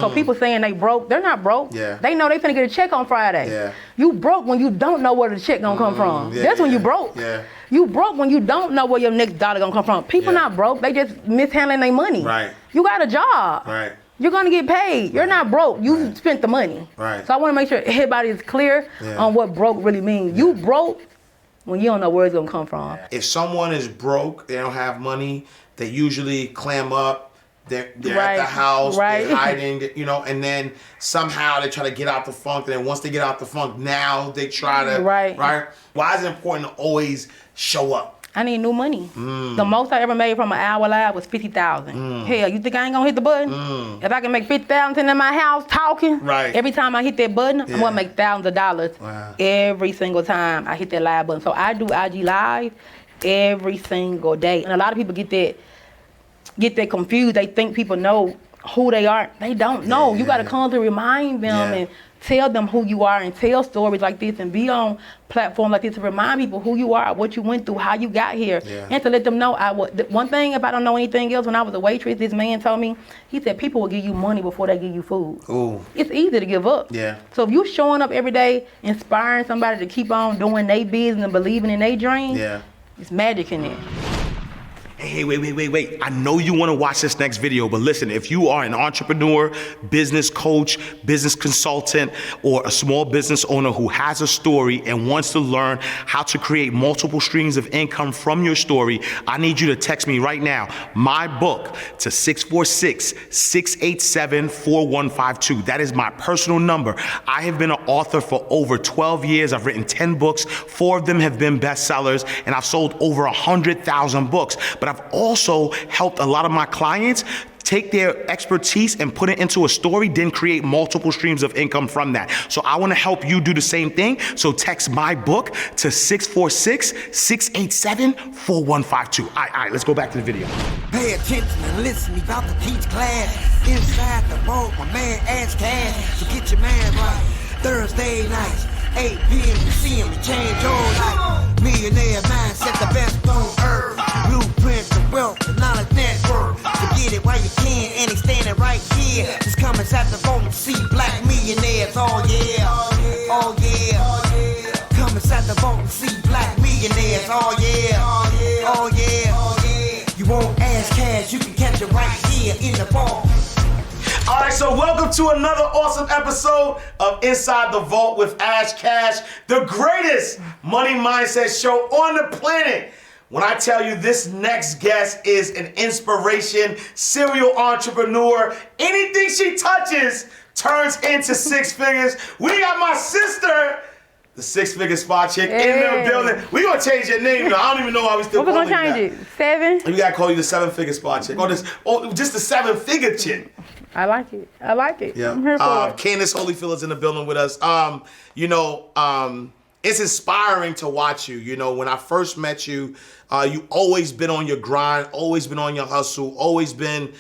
So people saying they broke, they're not broke. Yeah. They know they finna get a check on Friday. Yeah. You broke when you don't know where the check gonna come from. Yeah, That's when you broke. Yeah. You broke when you don't know where your next dollar gonna come from. People not broke, they just mishandling their money. Right. You got a job. Right. You're gonna get paid. You're not broke. You spent the money. Right. So I wanna make sure everybody is clear on what broke really means. You broke when you don't know where it's gonna come from. If someone is broke, they don't have money, they usually clam up. They're at the house, they're hiding, you know, and then somehow they try to get out the funk. And then once they get out the funk, now they try to, right? Why is it important to always show up? I need new money. The most I ever made from an hour live was $50,000. Hell, you think I ain't gonna hit the button? If I can make $50,000 in my house talking, every time I hit that button, I'm gonna make thousands of dollars every single time I hit that live button. So I do IG live every single day, and a lot of people get that confused. They think people know who they are. They don't know. You gotta constantly remind them and tell them who you are and tell stories like this and be on platforms like this to remind people who you are, what you went through, how you got here, and to let them know. One thing, if I don't know anything else, when I was a waitress, this man told me, he said people will give you money before they give you food. Ooh. It's easy to give up. So if you showing up every day, inspiring somebody to keep on doing their business and believing in their dream, it's magic in there. Hey, wait. I know you want to watch this next video, but listen, if you are an entrepreneur, business coach, business consultant, or a small business owner who has a story and wants to learn how to create multiple streams of income from your story, I need you to text me right now, my book, to 646-687-4152. That is my personal number. I have been an author for over 12 years. I've written 10 books. 4 of them have been bestsellers, and I've sold over 100,000 books. But I've also helped a lot of my clients take their expertise and put it into a story, then create multiple streams of income from that. So I want to help you do the same thing. So text my book to 646-687-4152. All right, let's go back to the video. Pay attention and listen, we about to teach class. Inside the vault, my man Is Candace. So get your man right. Thursday nights, 8 p.m. you see him to change your life. Millionaire mindset, the best on earth. Blueprint, the wealth, the knowledge network. So get it while you can, and he's standing right here. Just come inside the vault and see black millionaires. Oh yeah, oh yeah. Come inside the vault and see black millionaires. Oh yeah, oh yeah. You won't ask cash, you can catch it right here in the vault. All right, so welcome to another awesome episode of Inside the Vault with Ash Cash, the greatest money mindset show on the planet. When I tell you this next guest is an inspiration, serial entrepreneur, anything she touches turns into 6 figures. We got my sister, the 6-figure spot chick, in the building. We gonna change your name now. I don't even know why we still calling you that. We're gonna change it. 7? We gotta call you the 7-figure spot chick, or just the 7-figure chick. I like it. Yeah. I'm here for it. Candice Holyfield is in the building with us. It's inspiring to watch you. You know, when I first met you, you always been on your grind, always been on your hustle, always been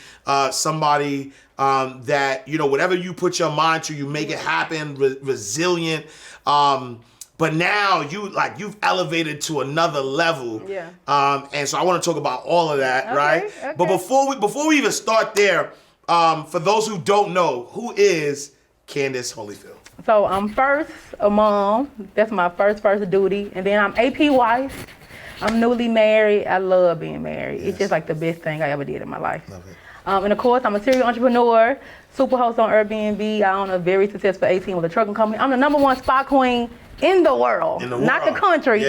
somebody that, you know, whatever you put your mind to, you make it happen, resilient. But now you've elevated to another level. Yeah. And so I want to talk about all of that, right? Okay. But before we even start there, for those who don't know, who is Candice Holyfield? So I'm first a mom. That's my first duty. And then I'm AP wife. I'm newly married. I love being married. Yes. It's just like the best thing I ever did in my life. Love it. And of course, I'm a serial entrepreneur, super host on Airbnb. I own a very successful 18 with a trucking company. I'm the #1 spa queen in the world. Not the country.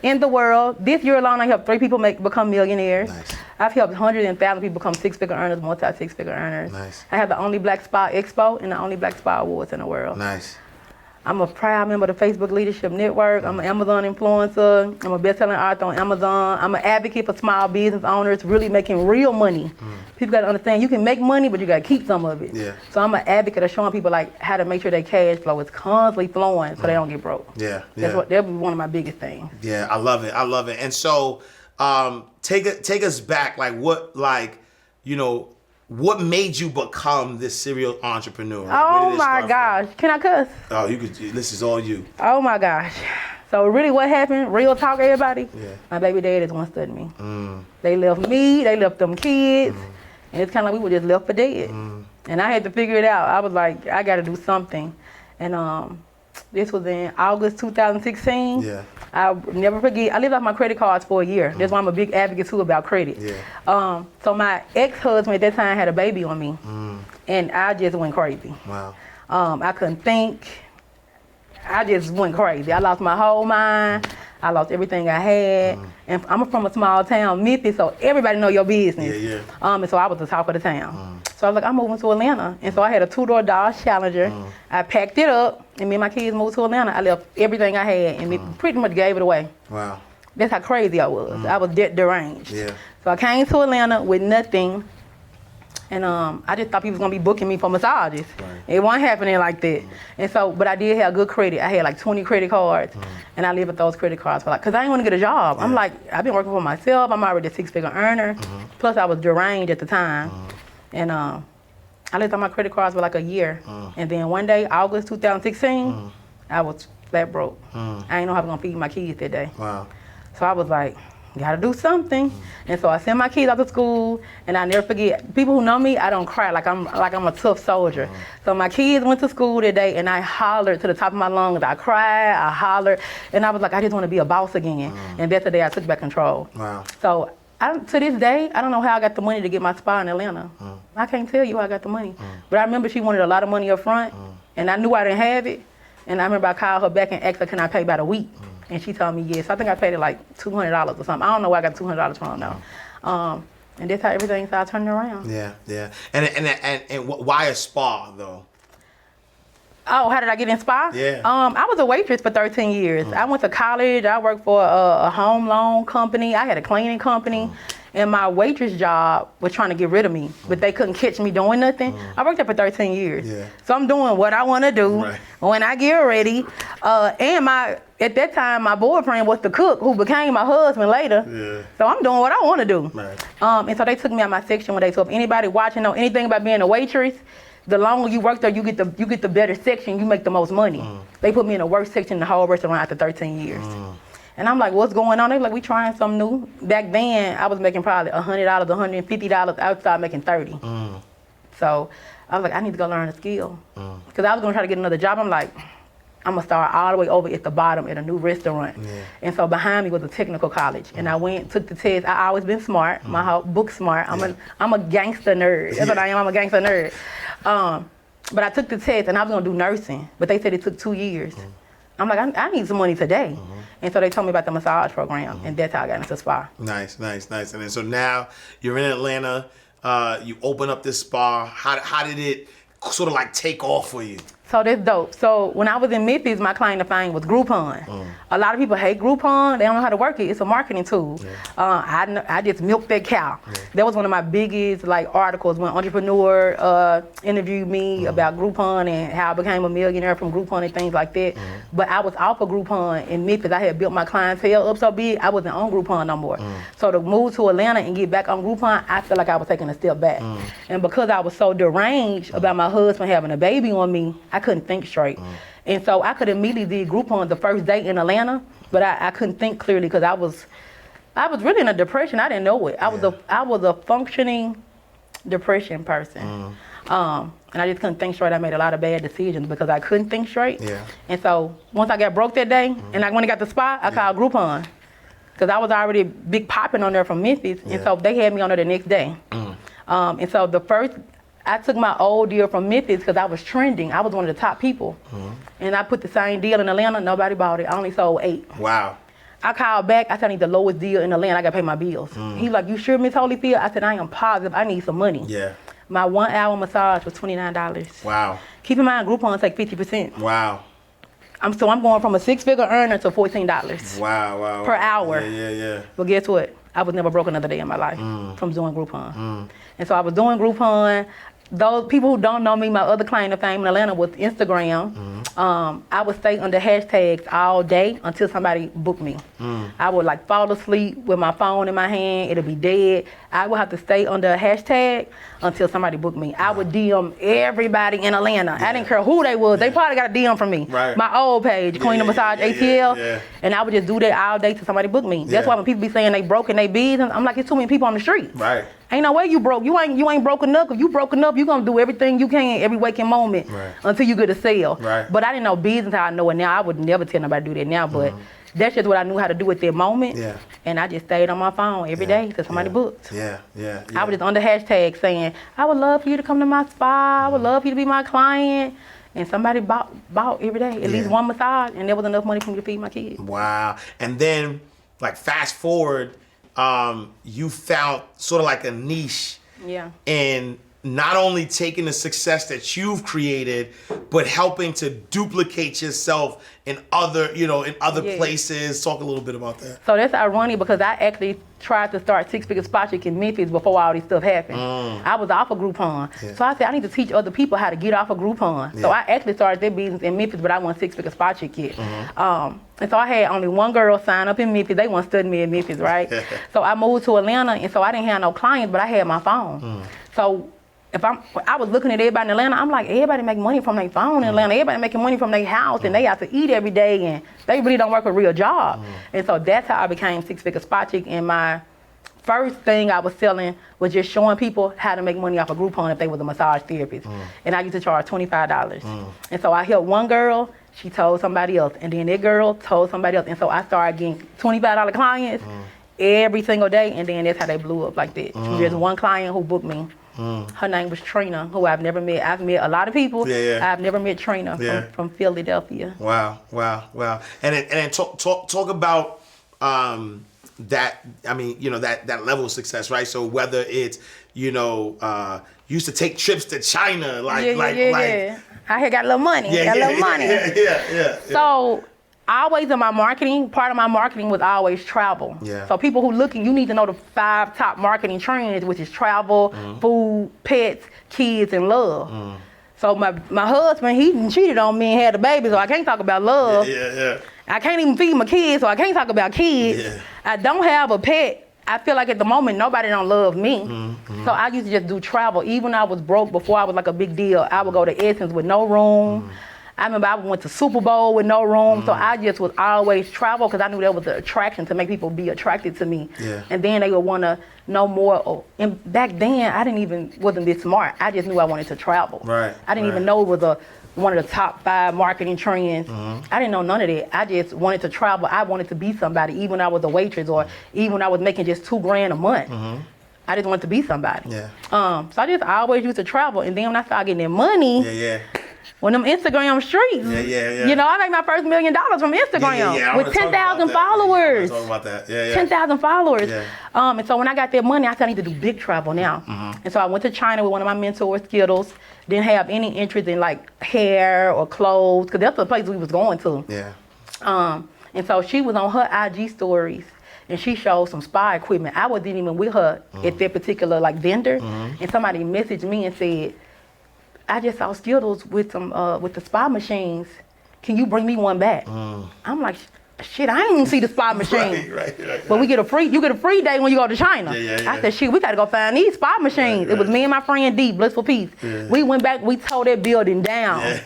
In the world. This year alone, I helped 3 people become millionaires. Nice. I've helped hundreds and thousands of people become 6-figure earners, multi-6-figure earners. Nice. I have the only Black Spa Expo and the only Black Spa Awards in the world. Nice. I'm a proud member of the Facebook Leadership Network. I'm an Amazon influencer. I'm a best-selling author on Amazon. I'm an advocate for small business owners really making real money. People got to understand you can make money, but you got to keep some of it. Yeah. So I'm an advocate of showing people like how to make sure their cash flow is constantly flowing so they don't get broke. Yeah. That'll be one of my biggest things. Yeah, I love it. And so take us back, what made you become this serial entrepreneur? Oh my gosh. Can I cuss? Oh, you could. This is all you. Oh my gosh. So really what happened, real talk everybody, my baby dad is one studying me. They left me, they left them kids, and it's kind of like we were just left for dead. And And I had to figure it out. I was like, I got to do something. And this was in August 2016. Yeah. I'll never forget. I lived off my credit cards for a year. That's why I'm a big advocate too about credit. Yeah. So my ex-husband at that time had a baby on me, and I just went crazy. Wow. I couldn't think. I just went crazy. I lost my whole mind. I lost everything I had. And I'm from a small town, Memphis, so everybody know your business. Yeah. And so I was the talk of the town. So I was like, I'm moving to Atlanta. And so I had a 2-door Dodge Challenger. I packed it up, and me and my kids moved to Atlanta. I left everything I had, and pretty much gave it away. Wow. That's how crazy I was. I was deranged. Yeah. So I came to Atlanta with nothing. And I just thought people was gonna be booking me for massages. Right. It wasn't happening like that. And so, but I did have good credit. I had like 20 credit cards, and I lived with those credit cards for like, cause I didn't want to get a job. I'm like, I've been working for myself. I'm already a 6-figure earner. Plus, I was deranged at the time, and I lived on my credit cards for like a year. And then one day, August 2016, I was flat broke. I didn't know how I was gonna feed my kids that day. Wow. So I was like, gotta do something. And so I sent my kids out to school, and I never forget, people who know me, I don't cry like I'm a tough soldier. So my kids went to school that day, and I hollered to the top of my lungs. I cried, I hollered, and I was like, I just want to be a boss again. And that's the day I took back control. Wow. So to this day, I don't know how I got the money to get my spa in Atlanta. I can't tell you how I got the money. But I remember she wanted a lot of money up front, and I knew I didn't have it. And I remember I called her back and asked her, can I pay by the week? And she told me yes. I think I paid it like $200 or something. I don't know where I got $200 from now. And that's how everything started turning around. Yeah. And why a spa though? Oh, how did I get in spa? Yeah. I was a waitress for 13 years. I went to college. I worked for a home loan company. I had a cleaning company. And my waitress job was trying to get rid of me, but they couldn't catch me doing nothing. I worked there for 13 years. Yeah. So I'm doing what I want to do when I get ready. And at that time, my boyfriend was the cook who became my husband later. Yeah. So I'm doing what I want to do. Right. And so they took me out my section one day. So if anybody watching know anything about being a waitress, the longer you work there, you get the better section. You make the most money. They put me in the worst section in the whole restaurant after 13 years. And I'm like, what's going on? They're like, we trying something new. Back then, I was making probably $100, $150. I would start making $30. So I was like, I need to go learn a skill. Because I was going to try to get another job. I'm like, I'm going to start all the way over at the bottom at a new restaurant. Yeah. And so behind me was a technical college. And I went, took the test. I always been smart. My whole book smart. I'm a gangster nerd. That's what I am. I'm a gangster nerd. But I took the test, and I was going to do nursing. But they said it took 2 years. I'm like, I need some money today. And so they told me about the massage program, and that's how I got into spa. Nice. And then so now you're in Atlanta, you open up this spa. How did it sort of like take off for you? So that's dope. So when I was in Memphis, my claim to fame was Groupon. A lot of people hate Groupon. They don't know how to work it. It's a marketing tool. I just milked that cow. That was one of my biggest articles when Entrepreneur interviewed me about Groupon and how I became a millionaire from Groupon and things like that. But I was off of Groupon in Memphis. I had built my clientele up so big, I wasn't on Groupon no more. So to move to Atlanta and get back on Groupon, I felt like I was taking a step back. And because I was so deranged about my husband having a baby on me, I couldn't think straight. And so I could immediately do Groupon the first day in Atlanta, but I couldn't think clearly because I was really in a depression. I didn't know it. I was a functioning depression person. And I just couldn't think straight. I made a lot of bad decisions because I couldn't think straight. And so once I got broke that day and I went and got the spot, I called Groupon because I was already big popping on there from Memphis. And so they had me on there the next day. And so I took my old deal from Memphis because I was trending. I was one of the top people. And I put the same deal in Atlanta. Nobody bought it. I only sold 8. Wow. I called back. I said, I need the lowest deal in Atlanta. I got to pay my bills. He's like, you sure, Miss Holyfield? I said, I am positive. I need some money. Yeah. My 1 hour massage was $29. Wow. Keep in mind, Groupon take 50%. Wow. I'm going from a 6-figure earner to $14. Wow. Per hour. Yeah. But guess what? I was never broke another day in my life from doing Groupon. And so I was doing Groupon. Those people who don't know me, my other claim to fame in Atlanta was Instagram. I would stay under hashtags all day until somebody booked me. I would fall asleep with my phone in my hand. It'll be dead. I would have to stay under a hashtag until somebody booked me. I would DM everybody in Atlanta. I didn't care who they was. They probably got a DM from me. Right. My old page, Queen of Massage ATL. And I would just do that all day till somebody booked me. That's why when people be saying they broke and they busy, I'm like, it's too many people on the street. Right. Ain't no way you broke. You ain't broken up. If you broken up, you gonna do everything you can every waking moment until you get a sale. Right. But I didn't know business how I know it now. I would never tell nobody to do that now, but that's just what I knew how to do at that moment. Yeah. And I just stayed on my phone every day till somebody booked. Yeah. I was just on the hashtag saying, I would love for you to come to my spa. I would love for you to be my client. And somebody bought every day, at least one massage, and there was enough money for me to feed my kids. Wow. And then, like, fast forward, you found sort of like a niche in not only taking the success that you've created, but helping to duplicate yourself in other, places. Talk a little bit about that. So that's ironic because I actually tried to start Six Figure Spot Chick in Memphis before all this stuff happened. I was off of Groupon. Yeah. So I said, I need to teach other people how to get off of Groupon. Yeah. So I actually started that business in Memphis, but I wasn't Six Figure Spot Chick yet. And so I had only one girl sign up in Memphis. They weren't studying me in Memphis, right? So I moved to Atlanta, and so I didn't have no clients, but I had my phone. So I was looking at everybody in Atlanta, I'm like, everybody make money from their phone in Atlanta. Everybody making money from their house, and they have to eat every day, and they really don't work a real job. And so that's how I became Six Figure Spot Chick. And my first thing I was selling was just showing people how to make money off of Groupon if they was a massage therapist. And I used to charge $25. And so I helped one girl, she told somebody else, and then that girl told somebody else. And so I started getting $25 clients every single day, and then that's how they blew up like that. There's one client who booked me. Her name was Trina, who I've never met. I've met a lot of people. I've never met Trina from Philadelphia. Wow. And then talk about that. I mean, that level of success, right? So whether it's used to take trips to China, like I had got a little money. Yeah. So always in my marketing, part of my marketing was always travel. Yeah. So people who looking, you need to know the 5 top marketing trends, which is travel, food, pets, kids, and love. So my husband, he cheated on me and had a baby, so I can't talk about love. I can't even feed my kids, so I can't talk about kids. I don't have a pet. I feel like at the moment, nobody don't love me. So I used to just do travel. Even when I was broke, before I was like a big deal, I would go to Essence with no room. I remember I went to Super Bowl with no room, so I just was always travel because I knew that was the attraction to make people be attracted to me. And then they would want to know more. And back then, wasn't this smart. I just knew I wanted to travel. I didn't even know it was one of the top 5 marketing trends. I didn't know none of that. I just wanted to travel. I wanted to be somebody, even when I was a waitress or even when I was making just $2,000 a month. I just wanted to be somebody. So I just always used to travel. And then when I started getting that money, when them Instagram streets, I made my first $1 million from Instagram with 10,000 followers. Talk about that. 10,000 followers. And so when I got that money, I said I need to do big travel now. And so I went to China with one of my mentors, Skittles. Didn't have any interest in like hair or clothes, because that's the place we was going to. And so she was on her IG stories, and she showed some spa equipment. I wasn't even with her at that particular like vendor, and somebody messaged me and said, I just saw Skittles with some with the spa machines. Can you bring me one back? I'm like, shit, I ain't even see the spa machine. But you get a free day when you go to China. I said, shit, we gotta go find these spa machines. It was me and my friend D, Blissful Peace. We went back, we tore that building down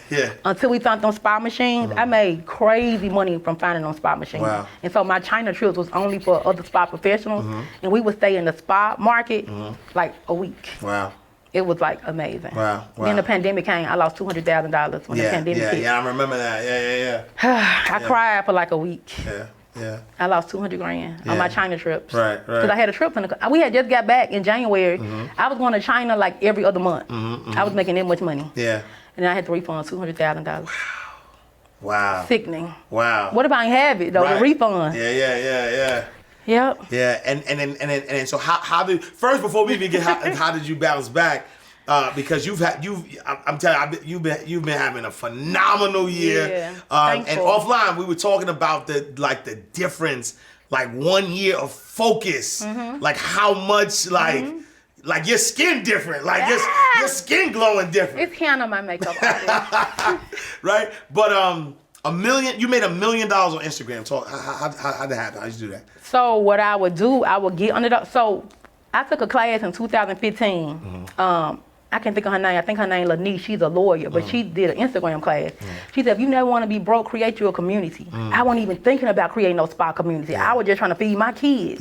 until we found them spa machines. I made crazy money from finding them spa machines. And so my China trips was only for other spa professionals, and we would stay in the spa market like a week. It was like amazing. Then the pandemic came. I lost $200,000 when the pandemic hit. I remember that. I cried for like a week. Yeah. I lost $200,000 on my China trips. Right. Because I had a trip we had just got back in January. I was going to China like every other month. I was making that much money. And I had to refund $200,000. Wow. Sickening. Wow. What if I ain't have it though? The refund. Yep. And then so how did first before we even get how did you bounce back? Because I'm telling you, you've been having a phenomenal year. And offline we were talking about the difference, like 1 year of focus, like how much like your skin different, like your skin glowing different. It's Hannah, my makeup artist. Right, but you made $1 million on Instagram. Talk, how'd that happen? How'd you do that? So what I would do, I would get under so I took a class in 2015. I can't think of her name. I think her name Lanice. She's a lawyer, but she did an Instagram class. She said, if you never want to be broke, create you a community. I wasn't even thinking about creating no spa community. I was just trying to feed my kids.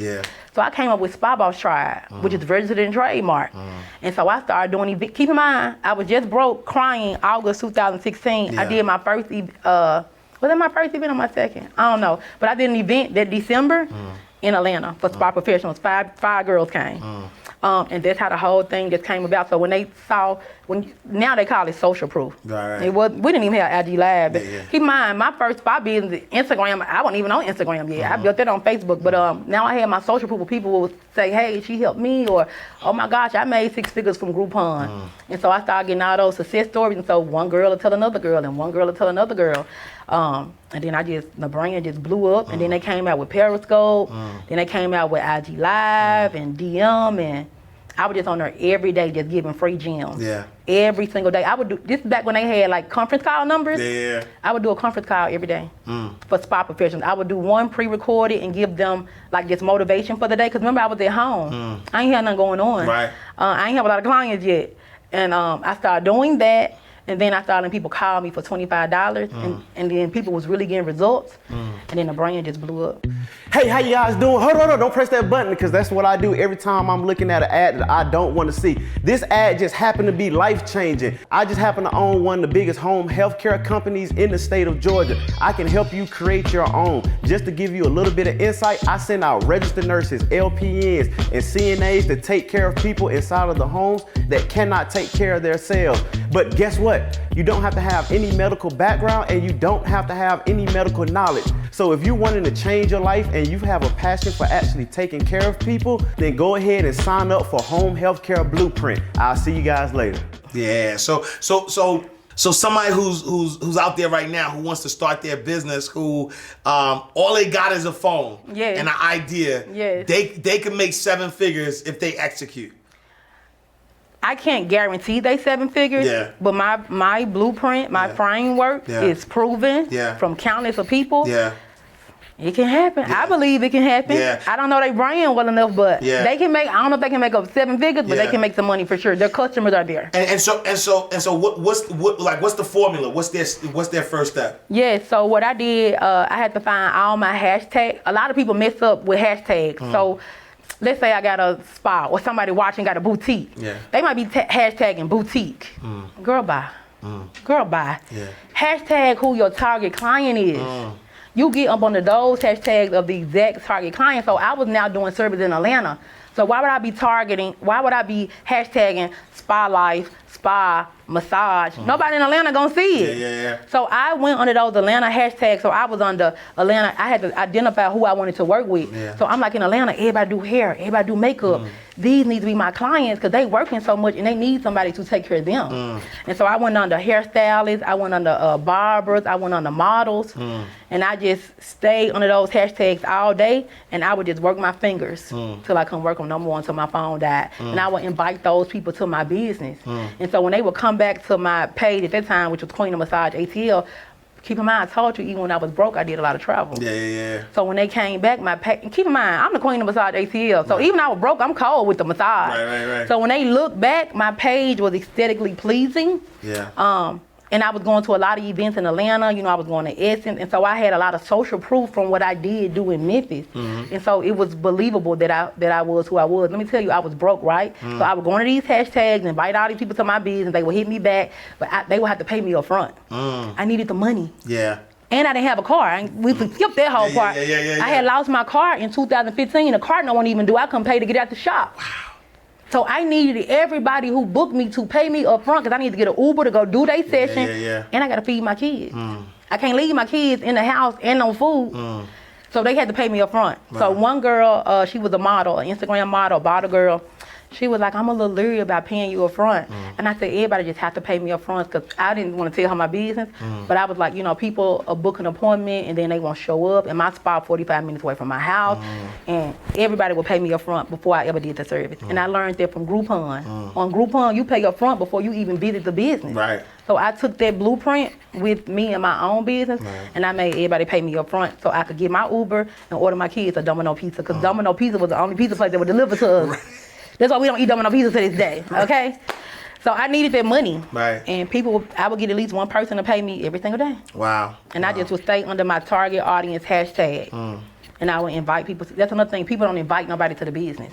So I came up with Spa Boss Tribe, which is registered and trademark. And so I started doing events. Keep in mind, I was just broke, crying August 2016. I did my first was it my first event or my second? I don't know. But I did an event that December in Atlanta for spa professionals. Five girls came. And that's how the whole thing just came about. So when they saw, now they call it social proof. Right. We didn't even have IG Live. Keep in mind, my first spa business, Instagram, I wasn't even on Instagram yet. I built that on Facebook. But now I have my social proof where people will say, hey, she helped me, or, oh my gosh, I made 6 figures from Groupon. And so I started getting all those success stories. And so one girl will tell another girl, and one girl will tell another girl. And then the brand just blew up. And then they came out with Periscope. Then they came out with IG Live and DM, and I was just on there every day just giving free gems. Every single day. I would do this back when they had like conference call numbers. I would do a conference call every day for spa professionals. I would do one pre-recorded and give them like this motivation for the day. Cause remember I was at home. I ain't had nothing going on. I ain't have a lot of clients yet. And I started doing that. And then I started letting people call me for $25, and then people was really getting results, and then the brand just blew up. Hey, how you guys doing? Hold on, don't press that button, because that's what I do every time I'm looking at an ad that I don't want to see. This ad just happened to be life-changing. I just happen to own one of the biggest home healthcare companies in the state of Georgia. I can help you create your own. Just to give you a little bit of insight, I send out registered nurses, LPNs, and CNAs to take care of people inside of the homes that cannot take care of themselves. But guess what? You don't have to have any medical background, and you don't have to have any medical knowledge. So if you're wanting to change your life and you have a passion for actually taking care of people, then go ahead and sign up for Home Healthcare Blueprint. I'll see you guys later. Yeah, so somebody who's out there right now who wants to start their business, who all they got is a phone and an idea, they can make 7 figures if they execute. I can't guarantee they 7 figures, but my blueprint, my framework is proven from countless of people. It can happen. I believe it can happen. I don't know they brand well enough, but they can make. I don't know if they can make up 7 figures, but they can make some money for sure. Their customers are there. And so what's the formula? What's their first step? So what I did, I had to find all my hashtags. A lot of people mess up with hashtags. So let's say I got a spa or somebody watching got a boutique. They might be hashtagging boutique. Girl, bye. Girl, bye. Hashtag who your target client is. You get up under those hashtags of the exact target client. So I was now doing service in Atlanta. So why would I be hashtagging spa life, spa, massage? Nobody in Atlanta gonna see it. So I went under those Atlanta hashtags. So I was under Atlanta. I had to identify who I wanted to work with. So I'm like, in Atlanta, everybody do hair, everybody do makeup. These need to be my clients because they working so much and they need somebody to take care of them. And so I went under hairstylists, I went under barbers, I went under models, and I just stayed under those hashtags all day, and I would just work my fingers till I couldn't work them no more until my phone died. And I would invite those people to my business. And so when they would come back to my page at that time, which was Queen of Massage ATL, keep in mind, I told you, even when I was broke, I did a lot of travel. So when they came back, and keep in mind, I'm the Queen of Massage ATL. So even though I was broke, I'm cold with the massage. So when they look back, my page was aesthetically pleasing. And I was going to a lot of events in Atlanta. You know, I was going to Essence. And so I had a lot of social proof from what I did do in Memphis. And so it was believable that I was who I was. Let me tell you, I was broke, right? So I would go into these hashtags, invite all these people to my business. They would hit me back, but they would have to pay me up front. I needed the money. And I didn't have a car. We skipped that whole part. I had lost my car in 2015. The car no one even do. I couldn't pay to get out the shop. So I needed everybody who booked me to pay me up front because I need to get an Uber to go do their session. And I got to feed my kids. I can't leave my kids in the house and no food. So they had to pay me up front. So one girl, she was a model, an Instagram model, bottle girl. She was like, I'm a little leery about paying you up front. And I said, everybody just have to pay me up front because I didn't want to tell her my business. But I was like, you know, people book an appointment and then they won't show up. And my spa 45 minutes away from my house. And everybody will pay me up front before I ever did the service. And I learned that from Groupon. On Groupon, you pay up front before you even visit the business. So I took that blueprint with me and my own business, and I made everybody pay me up front so I could get my Uber and order my kids a Domino pizza because Domino pizza was the only pizza place that would deliver to us. That's why we don't eat Domino pizza to this day, okay? So I needed that money. Right. And I would get at least one person to pay me every single day. Wow. And I just would stay under my target audience hashtag. And I would invite people. That's another thing. People don't invite nobody to the business.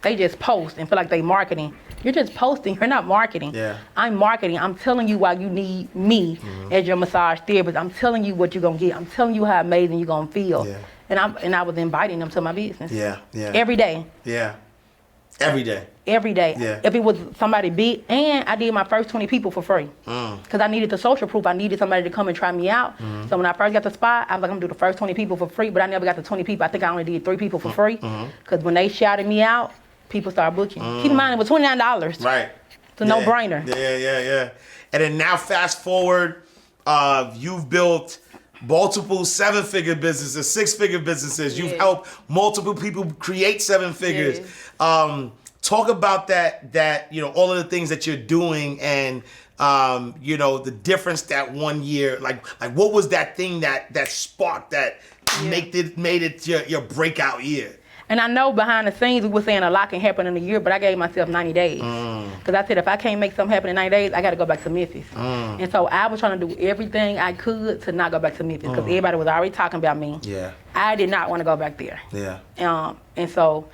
They just post and feel like they marketing. You're just posting. You're not marketing. Yeah. I'm marketing. I'm telling you why you need me as your massage therapist. I'm telling you what you're going to get. I'm telling you how amazing you're going to feel. Yeah. And I was inviting them to my business. Yeah. Yeah. Every day. Yeah. Every day. Every day. Yeah. If it was somebody big, and I did my first 20 people for free. Because I needed the social proof. I needed somebody to come and try me out. So when I first got the spot, I was like, I'm going to do the first 20 people for free, but I never got the 20 people. I think I only did 3 people for free. Because when they shouted me out, people started booking. Keep in mind, it was $29. Right. It's a no-brainer. Yeah. And then now fast forward, you've built multiple 7-figure businesses, 6-figure businesses. You've helped multiple people create 7 figures. Talk about that, all of the things that you're doing and, the difference that 1 year, like what was that thing that sparked that made it your breakout year? And I know behind the scenes we were saying a lot can happen in a year, but I gave myself 90 days. Because I said if I can't make something happen in 90 days, I got to go back to Memphis. And so I was trying to do everything I could to not go back to Memphis because everybody was already talking about me. Yeah. I did not want to go back there. Yeah. And so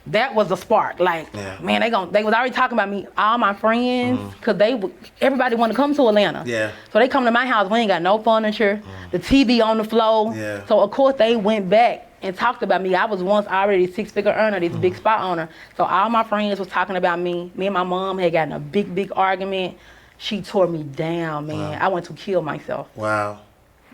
that was the spark. Like, man, they was already talking about me. All my friends, because everybody wanted to come to Atlanta. Yeah. So they come to my house. We ain't got no furniture. The TV on the floor. Yeah. So of course they went back and talked about me. I was once already a 6-figure earner, this big spot owner. So all my friends was talking about me. Me and my mom had gotten a big argument. She tore me down, man. I went to kill myself. Wow.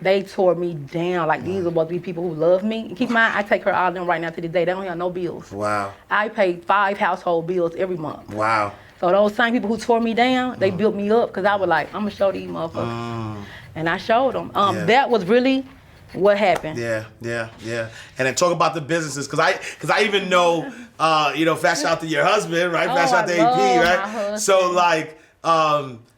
They tore me down. Like, these are supposed to be people who love me. And keep in mind, I take care of all of them right now to this day. They don't have no bills. Wow. I pay 5 household bills every month. Wow. So those same people who tore me down, they built me up because I was like, I'm going to show these motherfuckers. And I showed them. That was really what happened. Yeah. And then talk about the businesses, because I even know, fast shout out to your husband, right? Fast shout out to AP, right? So like,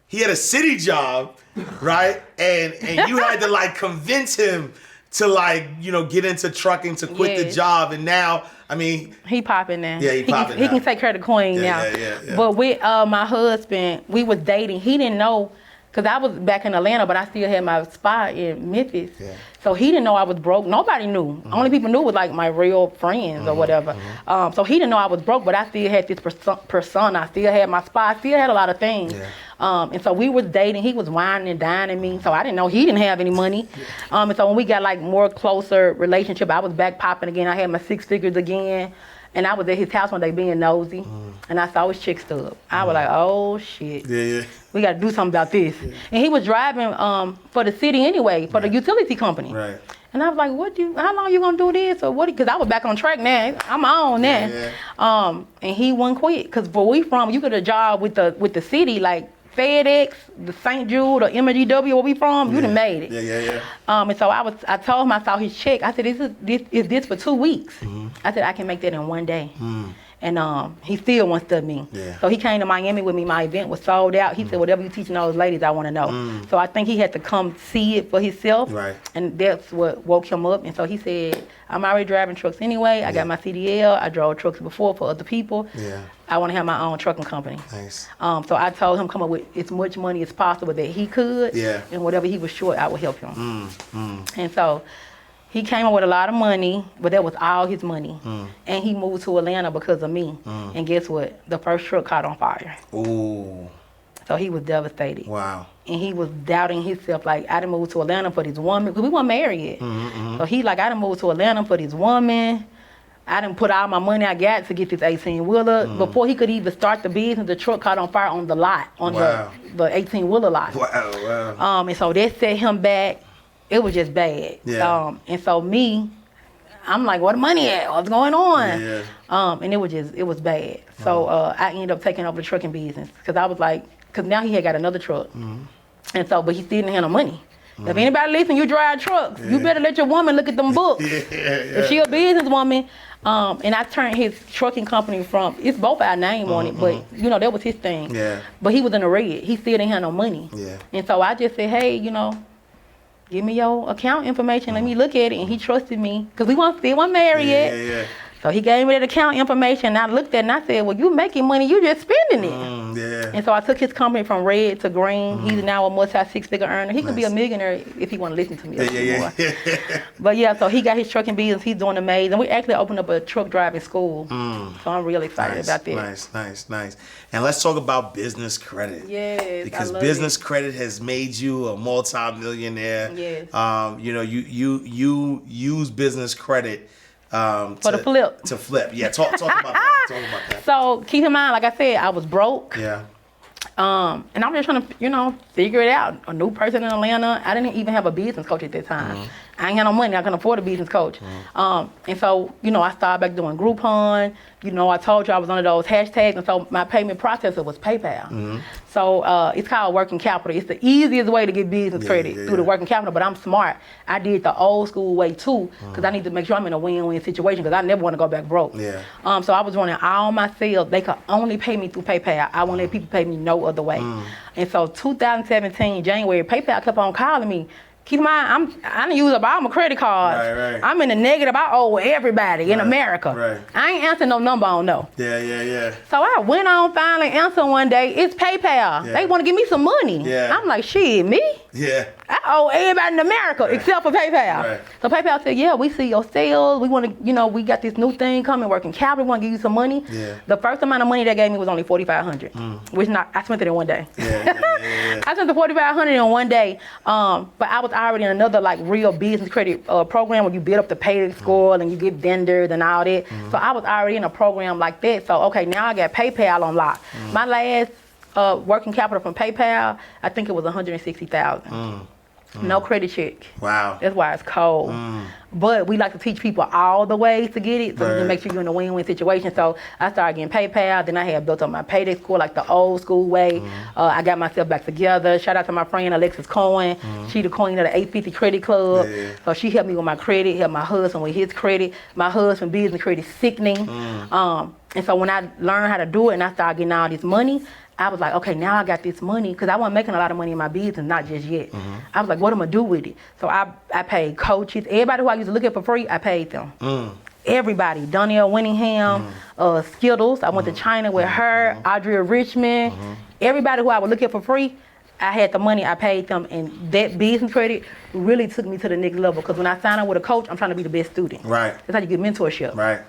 he had a city job, right? And you had to convince him to get into trucking, to quit the job, and now he popping now. Yeah, he popping now. He can take care of the queen now. Yeah. But with my husband, we was dating. He didn't know. Because I was back in Atlanta, but I still had my spot in Memphis. Yeah. So he didn't know I was broke. Nobody knew. Only people knew was my real friends or whatever. So he didn't know I was broke, but I still had this persona. I still had my spot. I still had a lot of things. Yeah. And so we was dating. He was whining and dining me. So I didn't know he didn't have any money. And so when we got more closer relationship, I was back popping again. I had my 6 figures again. And I was at his house one day being nosy, and I saw his chick stub. I was like, oh shit. Yeah. We got to do something about this. Yeah. And he was driving for the city anyway, for the utility company. Right. And I was like, how long you gonna do this? Or what? Because I was back on track now. I'm on now. Yeah. And he wouldn't quit. Because where we from, you get a job with the city, like FedEx, the St. Jude, or MGW, where we from, you done made it. Yeah. And so I told him, I saw his check. I said, is this for 2 weeks? I said, I can make that in 1 day. And he still wants to me. Yeah. So he came to Miami with me. My event was sold out. He said, whatever you teaching those ladies, I want to know. So I think he had to come see it for himself. Right. And that's what woke him up. And so he said, I'm already driving trucks anyway. I got my CDL. I drove trucks before for other people. Yeah. I want to have my own trucking company. Nice. So I told him come up with as much money as possible that he could. Yeah. And whatever he was short, I would help him. And so he came up with a lot of money, but that was all his money. And he moved to Atlanta because of me. And guess what? The first truck caught on fire. Ooh. So he was devastated. Wow. And he was doubting himself, I done moved to Atlanta for this woman, because we weren't married yet. So he I done moved to Atlanta for this woman. I done put all my money I got to get this 18-wheeler. Before he could even start the business, the truck caught on fire on the lot, on the 18-wheeler lot. Wow. And so that set him back. It was just bad. Yeah. And so I'm like, where the money at? What's going on? Yeah. And it was bad. So I ended up taking over the trucking business because I was like, because now he had got another truck. And so, but he still didn't have no money. If anybody listen, you drive trucks, you better let your woman look at them books. If she a businesswoman, and I turned his trucking company from, it's both our name on it, but that was his thing. Yeah. But he was in the red. He still didn't have no money. Yeah. And so I just said, hey, give me your account information. Let me look at it. And he trusted me because we weren't married yet. Yeah. So he gave me that account information, and I looked at it and I said, well, you making money, you just spending it. Yeah. And so I took his company from red to green. He's now a multi-six-figure earner. He could be a millionaire if he want to listen to me. Yeah. But yeah, so he got his trucking business. He's doing amazing. We actually opened up a truck driving school. So I'm really excited about that. Nice. And let's talk about business credit. Yes, because I love business credit has made you a multi-millionaire. Yes. You know, you use business credit For the flip. To flip. Yeah, talk about that. So keep in mind, like I said, I was broke. Yeah. And I'm just trying to, figure it out. A new person in Atlanta. I didn't even have a business coach at that time. I ain't had no money. I couldn't afford a business coach. And so, I started back doing Groupon. I told you I was under those hashtags. And so my payment processor was PayPal. So it's called working capital. It's the easiest way to get business credit through the working capital. But I'm smart. I did the old school way too, because I need to make sure I'm in a win-win situation, because I never want to go back broke. Yeah. So I was running all my sales. They could only pay me through PayPal. I won't let people pay me no other way. And so 2017, January, PayPal kept on calling me. Keep in mind, I didn't use up all my credit cards. Right. I'm in the negative. I owe everybody in America. Right. I ain't answering no number on no. Yeah. So I went on finally answering one day. It's PayPal. Yeah. They want to give me some money. Yeah. I'm like, shit, me? Yeah. I owe everybody in America except for PayPal. Right. So PayPal said, yeah, we see your sales. We want to, we got this new thing coming, working capital. We want to give you some money. Yeah. The first amount of money they gave me was only $4,500, which I spent it in one day. Yeah. I spent the $4,500 in one day. But I was already in another real business credit program where you build up the pay score and you get vendors and all that. So I was already in a program like that. So okay, now I got PayPal on lock. My last working capital from PayPal, I think it was $160,000. No credit check. Wow. That's why it's cold. But we like to teach people all the ways to get it, so you can make sure you're in a win-win situation. So I started getting PayPal. Then I had built up my payday score like the old school way. I got myself back together. Shout out to my friend Alexis Cohen. She the queen of the 850 Credit Club. Yeah. So she helped me with my credit, helped my husband with his credit. My husband business credit sickening. And so when I learned how to do it and I started getting all this money, I was like, okay, now I got this money, because I wasn't making a lot of money in my business, not just yet. I was like, what am I gonna do with it? So I paid coaches. Everybody who I used to look at for free, I paid them. Everybody. Donnell Winningham, Skittles. I went to China with her, Audrey Richmond. Everybody who I would look at for free, I had the money, I paid them, and that business credit really took me to the next level, because when I sign up with a coach, I'm trying to be the best student. Right. That's how you get mentorship. Right.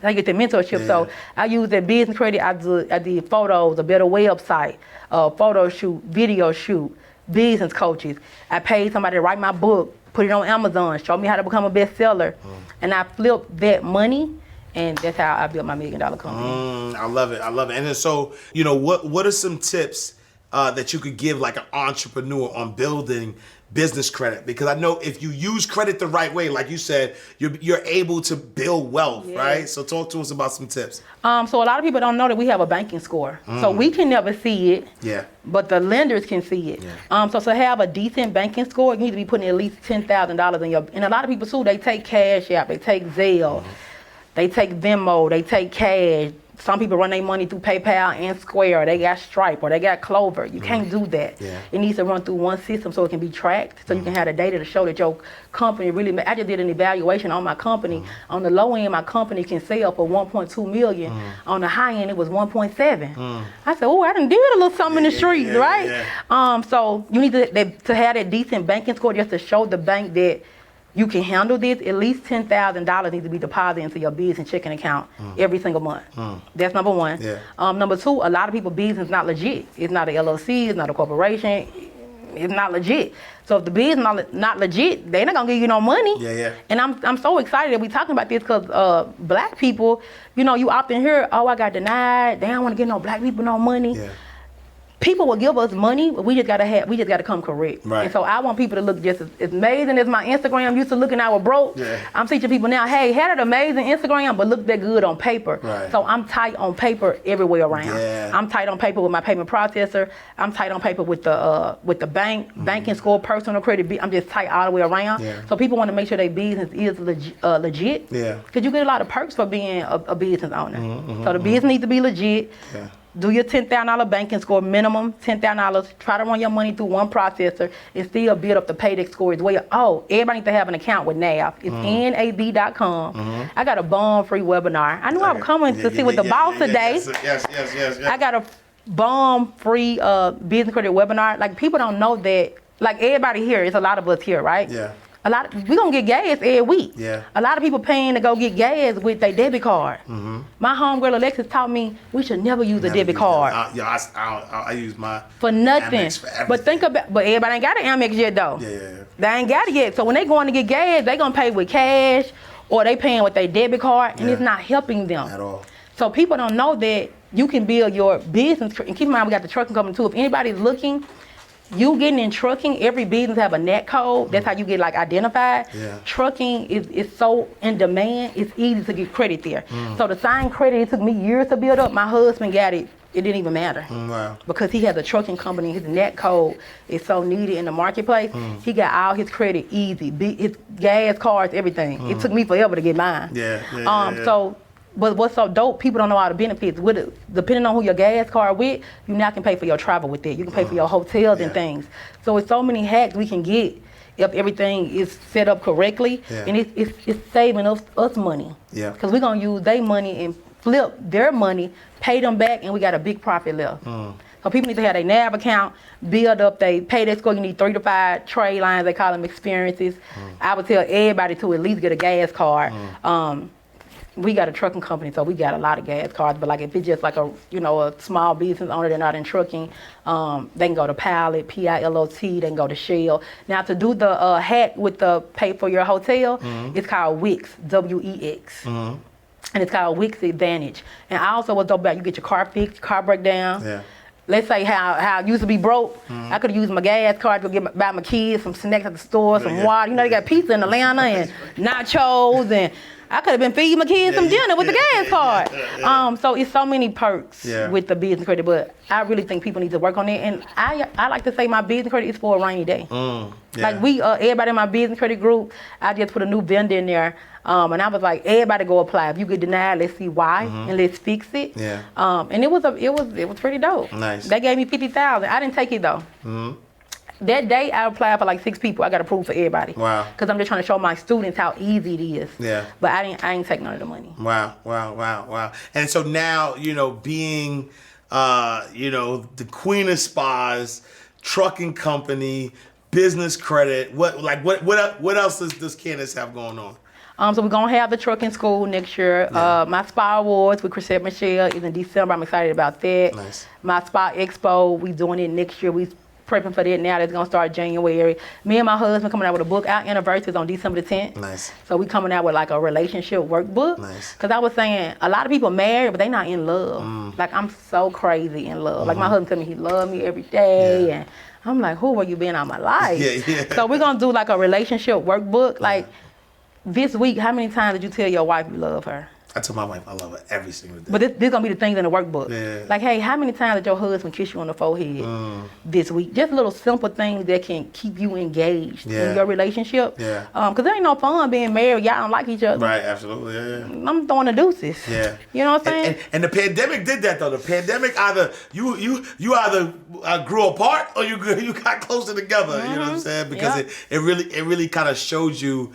I get the mentorship. So I use that business credit. I did photos, a better website, photo shoot, video shoot, business coaches. I paid somebody to write my book, put it on Amazon, show me how to become a bestseller. And I flipped that money, and that's how I built my $1 million company. I love it. And then so, what are some tips that you could give like an entrepreneur on building business credit? Because I know if you use credit the right way, like you said, you're able to build wealth, right? So talk to us about some tips. So a lot of people don't know that we have a banking score. So we can never see it. Yeah. But the lenders can see it. Yeah. So to have a decent banking score, you need to be putting at least $10,000 in your. And a lot of people too, they take Cash App, they take Zelle, they take Venmo, they take cash. Some people run their money through PayPal and Square. They got Stripe or they got Clover. You can't do that. Yeah. It needs to run through one system so it can be tracked, so you can have the data to show that your company really. I just did an evaluation on my company. On the low end, my company can sell for $1.2 million. On the high end, it was 1.7. I said, oh, I done did a little something in the streets, right? Yeah. So you need to have that decent banking score just to show the bank that you can handle this. At least $10,000 needs to be deposited into your business checking account every single month. That's number one. Yeah. Number two, a lot of people business is not legit. It's not a LLC. It's not a corporation. It's not legit. So if the business not legit, they're not gonna give you no money. Yeah. And I'm so excited that we talking about this, because black people, you often hear, oh, I got denied. They don't want to give no black people no money. Yeah. People will give us money, but we just gotta come correct. Right. And so I want people to look just as amazing as my Instagram used to looking I was broke. Yeah. I'm teaching people now, hey, had an amazing Instagram, but look that good on paper. Right. So I'm tight on paper everywhere around. Yeah. I'm tight on paper with my payment processor. I'm tight on paper with the bank, banking score, personal credit. I'm just tight all the way around. Yeah. So people want to make sure their business is legit. Yeah. Because you get a lot of perks for being a business owner. So the business needs to be legit. Yeah. do your $10,000 banking score minimum, $10,000. Try to run your money through one processor and still build up the paydex score as well. Oh, everybody needs to have an account with NAV. It's NAV.com. I got a bomb-free webinar. I knew I was coming to see what the boss today. Yes. I got a bomb-free business credit webinar. Like, people don't know that. Like, everybody here, it's a lot of us here, right? Yeah. We gonna get gas every week. Yeah. A lot of people paying to go get gas with their debit card. My homegirl Alexis taught me we should never use a debit card. I use my for nothing. Amex for everything. But everybody ain't got an Amex yet though. Yeah. They ain't got it yet. So when they going to get gas, they gonna pay with cash or they paying with their debit card, and it's not helping them at all. So people don't know that you can build your business. And keep in mind, we got the trucking company too. If anybody's looking, you getting in trucking, every business have a net code. That's how you get like identified. Yeah. Trucking is so in demand, it's easy to get credit there. So the same credit it took me years to build up, my husband got it. It didn't even matter. Wow. Because he has a trucking company, his net code is so needed in the marketplace. He got all his credit easy, his gas cards, everything. It took me forever to get mine. Yeah. But what's so dope, people don't know all the benefits. With it, depending on who your gas card with, you now can pay for your travel with it. You can pay for your hotels and things. So it's so many hacks we can get if everything is set up correctly. And it's saving us money. Yeah. Because we're going to use their money and flip their money, pay them back, and we got a big profit left. So people need to have their NAV account, build up their paydex score. You need 3 to 5 trade lines, they call them experiences. I would tell everybody to at least get a gas card. We got a trucking company, so we got a lot of gas cards. But like if it's just like a small business owner, they're not in trucking, they can go to Pilot, P-I-L-O-T, they can go to Shell. Now to do the hack with the pay for your hotel, it's called Wix, W-E-X. And it's called Wix Advantage. And also what's dope about you get your car fixed, car breakdown. Yeah. Let's say how I used to be broke. I could have used my gas card to buy my kids some snacks at the store, some water. You know, they got pizza in Atlanta and nachos, and I could have been feeding my kids some dinner with the gas card. So it's so many perks with the business credit, but I really think people need to work on it. And I like to say my business credit is for a rainy day. Like everybody in my business credit group, I just put a new vendor in there. And I was like, everybody go apply. If you get denied, let's see why and let's fix it. And it was pretty dope. Nice. They gave me $50,000. I didn't take it though. That day I applied for like 6 people. I got approved for everybody. Wow. Because I'm just trying to show my students how easy it is. Yeah. But I ain't take none of the money. Wow. And so now, being the queen of spas, trucking company, business credit, what else does Candace have going on? So we're gonna have the trucking school next year. My spa awards with Chrisette Michelle is in December. I'm excited about that. Nice. My spa expo, we doing it next year. We prepping for that now. That's gonna start January. Me and my husband coming out with a book. Our anniversary is on December the 10th. Nice. So we coming out with like a relationship workbook. Nice. Cause I was saying a lot of people married, but they not in love. Like I'm so crazy in love. Like my husband tell me he love me every day, and I'm like, who have you been all my life? So we're gonna do like a relationship workbook. Like this week, how many times did you tell your wife you love her? I tell my wife I love her every single day. But this gonna be the things in the workbook. Like, hey, how many times did your husband kiss you on the forehead this week? Just little simple things that can keep you engaged in your relationship. Cause there ain't no fun being married. Y'all don't like each other. Right, absolutely. I'm throwing the deuces. You know what I'm saying? And the pandemic did that though. The pandemic either you either grew apart or you got closer together. You know what I'm saying? Because it really kind of shows you,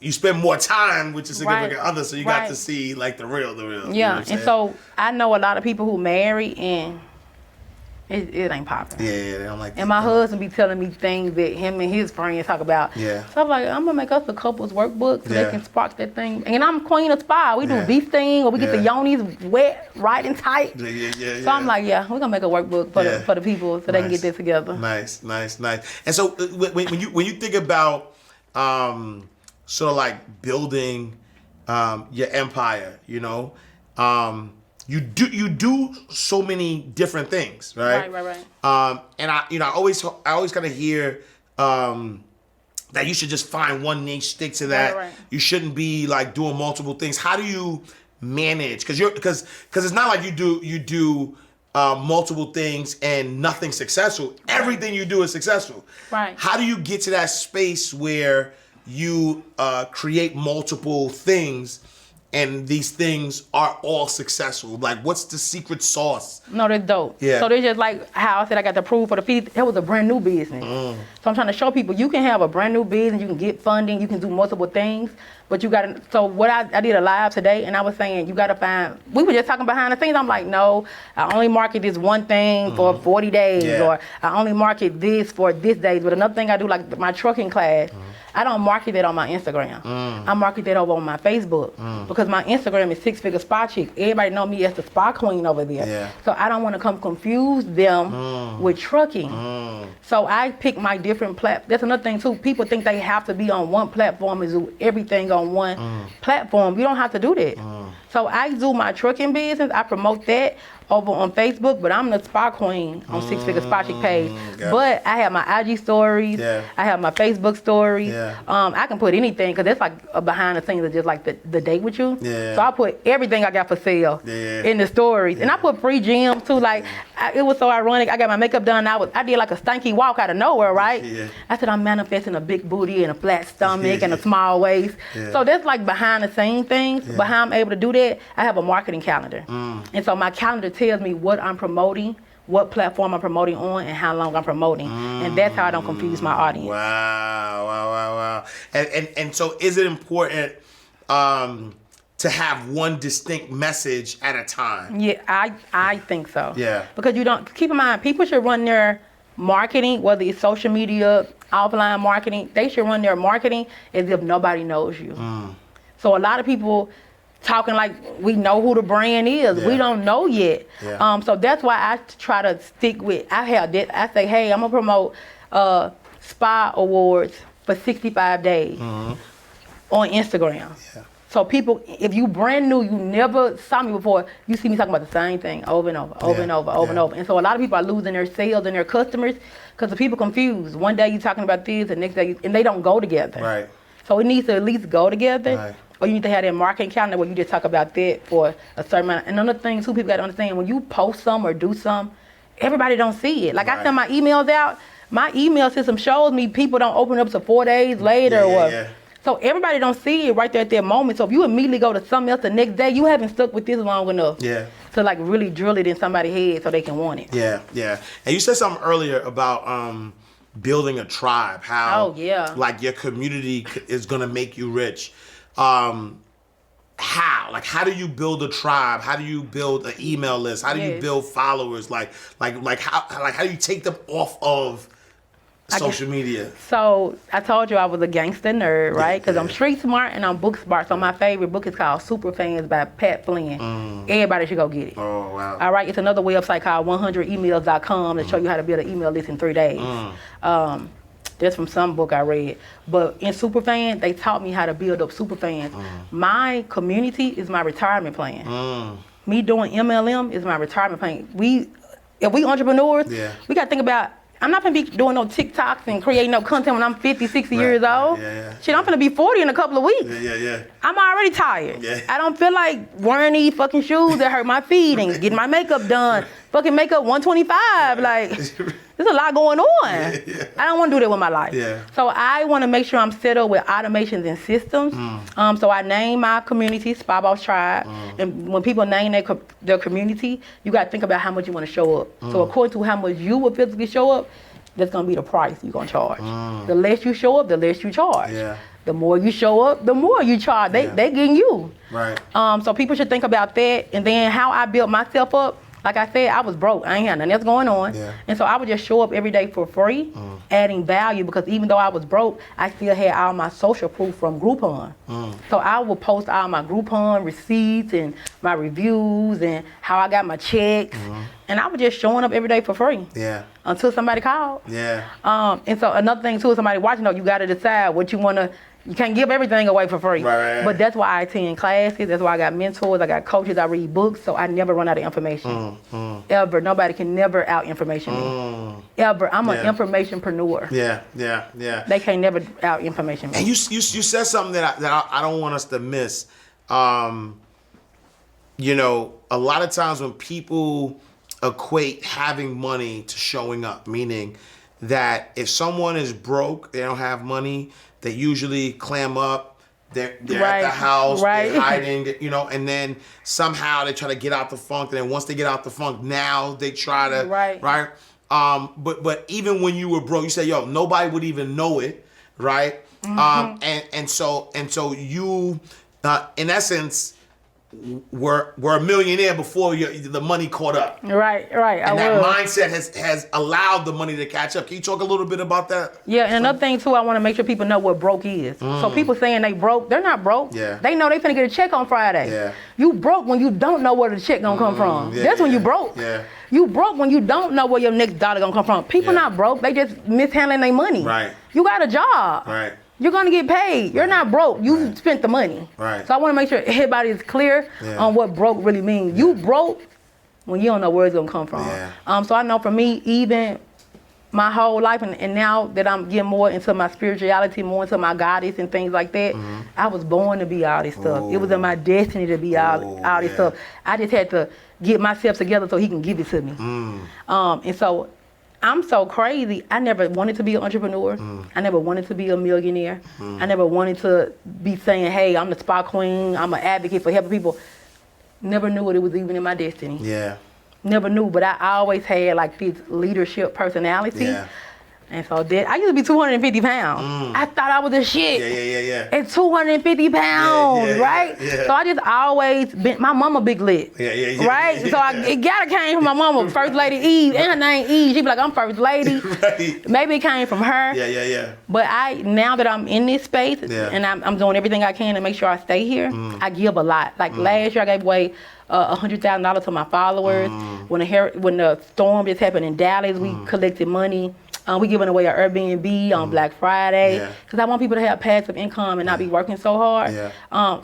you spend more time with your significant other, so you got to see like the real. Yeah, and so I know a lot of people who marry and it ain't popping. Yeah, they don't like that. And my husband be telling me things that him and his friends talk about. So I'm like, I'm gonna make us a couples workbook so they can spark that thing. And I'm queen of spa. We do beef thing, or we get the yonis wet, right and tight. So I'm like, we're gonna make a workbook for the people so they can get this together. Nice. And so when you think about sort of like building your empire, you do so many different things, right? Right. And I always kind of hear that you should just find one niche, stick to that. Right. You shouldn't be like doing multiple things. How do you manage? Because it's not like you do multiple things and nothing successful. Everything you do is successful. Right. How do you get to that space where you create multiple things and these things are all successful? Like, what's the secret sauce? No, that's dope. Yeah. So there's just like how I said I got the proof for the feed. That was a brand new business. So I'm trying to show people you can have a brand new business, you can get funding, you can do multiple things, but you gotta, so what I did a live today and I was saying you gotta find, we were just talking behind the scenes, I'm like, no, I only market this one thing for 40 days or I only market this for this days. But another thing I do, like my trucking class, I don't market that on my Instagram. I market that over on my Facebook because my Instagram is Six Figure Spa Chick. Everybody know me as the spa queen over there. Yeah. So I don't want to come confuse them with trucking. So I pick my different platforms. That's another thing too. People think they have to be on one platform and do everything on one platform. You don't have to do that. So I do my trucking business. I promote that over on Facebook, but I'm the spa queen on Six Figure Spa Chick page. But I have my IG stories. I have my Facebook stories. I can put anything because it's like a behind the scenes of just like the date with you. So I put everything I got for sale in the stories, and I put free gems too. Like it was so ironic. I got my makeup done. I did like a stanky walk out of nowhere, right? I said I'm manifesting a big booty and a flat stomach and a small waist. So that's like behind the scene things. But how I'm able to do that, I have a marketing calendar, and so my calendar tells me what I'm promoting, what platform I'm promoting on, and how long I'm promoting. And that's how I don't confuse my audience. Wow. And so is it important to have one distinct message at a time? Yeah, I think so. Yeah. Because you don't, keep in mind, people should run their marketing, whether it's social media, offline marketing, they should run their marketing as if nobody knows you. So a lot of people talking like we know who the brand is. We don't know yet. So that's why I try to stick with, I say, hey, I'm gonna promote spa awards for 65 days on Instagram. So people, if you brand new, you never saw me before, you see me talking about the same thing over and over and over. And so a lot of people are losing their sales and their customers because the people confused. One day you're talking about this, the next day, and they don't go together. So it needs to at least go together. Or you need to have that marketing calendar where you just talk about that for a certain amount. And another thing too, people got to understand, when you post some or do some, everybody don't see it. Like I send my emails out, my email system shows me people don't open up to 4 days later. So everybody don't see it right there at that moment. So if you immediately go to something else the next day, you haven't stuck with this long enough to like really drill it in somebody's head so they can want it. And you said something earlier about building a tribe, how like your community is gonna make you rich. How do you build a tribe? How do you build an email list? How do you build followers? How do you take them off of social media? So I told you I was a gangster nerd, right? Because I'm street smart and I'm book smart. So my favorite book is called Super Fans by Pat Flynn. Everybody should go get it. All right, it's another website called 100emails.com to show you how to build an email list in 3 days. That's from some book I read. But in Superfan, they taught me how to build up Superfans. My community is my retirement plan. Me doing MLM is my retirement plan. If we entrepreneurs, we got to think about, I'm not going to be doing no TikToks and creating no content when I'm 50, 60 years old. Shit, I'm going to be 40 in a couple of weeks. I'm already tired. I don't feel like wearing these fucking shoes that hurt my feet and getting my makeup done. Fucking makeup 125. Like, there's a lot going on. I don't want to do that with my life. So I want to make sure I'm set up with automations and systems. So I name my community Spa Boss Tribe. And when people name their community, you got to think about how much you want to show up. So according to how much you will physically show up, that's going to be the price you're going to charge. The less you show up, the less you charge. The more you show up, the more you charge. They getting you. So people should think about that. And then how I built myself up. Like I said, I was broke. I ain't had nothing else going on. And so I would just show up every day for free, adding value, because even though I was broke, I still had all my social proof from Groupon. So I would post all my Groupon receipts and my reviews and how I got my checks. And I was just showing up every day for free. Until somebody called. And so another thing too, is somebody watching, you got to decide what you want to. You can't give everything away for free. But that's why I attend classes. That's why I got mentors. I got coaches. I read books. So I never run out of information. Ever. Nobody can never out-information me. Ever. I'm an informationpreneur. They can't never out-information me. And you said something that I don't want us to miss. You know, a lot of times when people equate having money to showing up, meaning that if someone is broke, they don't have money, they usually clam up, they're at the house, right. they're hiding, you know, and then somehow they try to get out the funk. And then once they get out the funk, now they try to, right? But even when you were broke, you said, yo, nobody would even know it, right? And so you, in essence, were a millionaire before the money caught up. Right. And that mindset has allowed the money to catch up. Can you talk a little bit about that? Yeah, and another thing too, I want to make sure people know what broke is. So people saying they broke, they're not broke. Yeah. They know they finna get a check on Friday. Yeah. You broke when you don't know where the check gonna come from. That's when you broke. Yeah. You broke when you don't know where your next dollar gonna come from. People not broke, they just mishandling their money. Right. You got a job. Right. You're gonna get paid. You're not broke. You spent the money. Right. So I want to make sure everybody is clear on what broke really means. You broke when you don't know where it's gonna come from. Yeah. So I know for me, even my whole life, and now that I'm getting more into my spirituality, more into my goddess and things like that, I was born to be all this stuff. It was in my destiny to be all this stuff. I just had to get myself together so he can give it to me. And so I'm so crazy. I never wanted to be an entrepreneur. I never wanted to be a millionaire. I never wanted to be saying, hey, I'm the spa queen. I'm an advocate for helping people. Never knew it was even in my destiny. Yeah. Never knew, but I always had like this leadership personality. Yeah. And so I used to be 250 pounds. I thought I was a shit. Yeah. At 250 pounds, Yeah. right? So I just always been, my mama big lit. Yeah. Right? So it gotta came from my mama, First Lady Eve, and her name Eve. She be like, I'm First Lady. Right. Maybe it came from her. Yeah. But now that I'm in this space, and I'm doing everything I can to make sure I stay here, I give a lot. Like last year I gave away $100,000 to my followers. When the storm just happened in Dallas, we collected money. We giving away an Airbnb on Black Friday because I want people to have passive income and not be working so hard.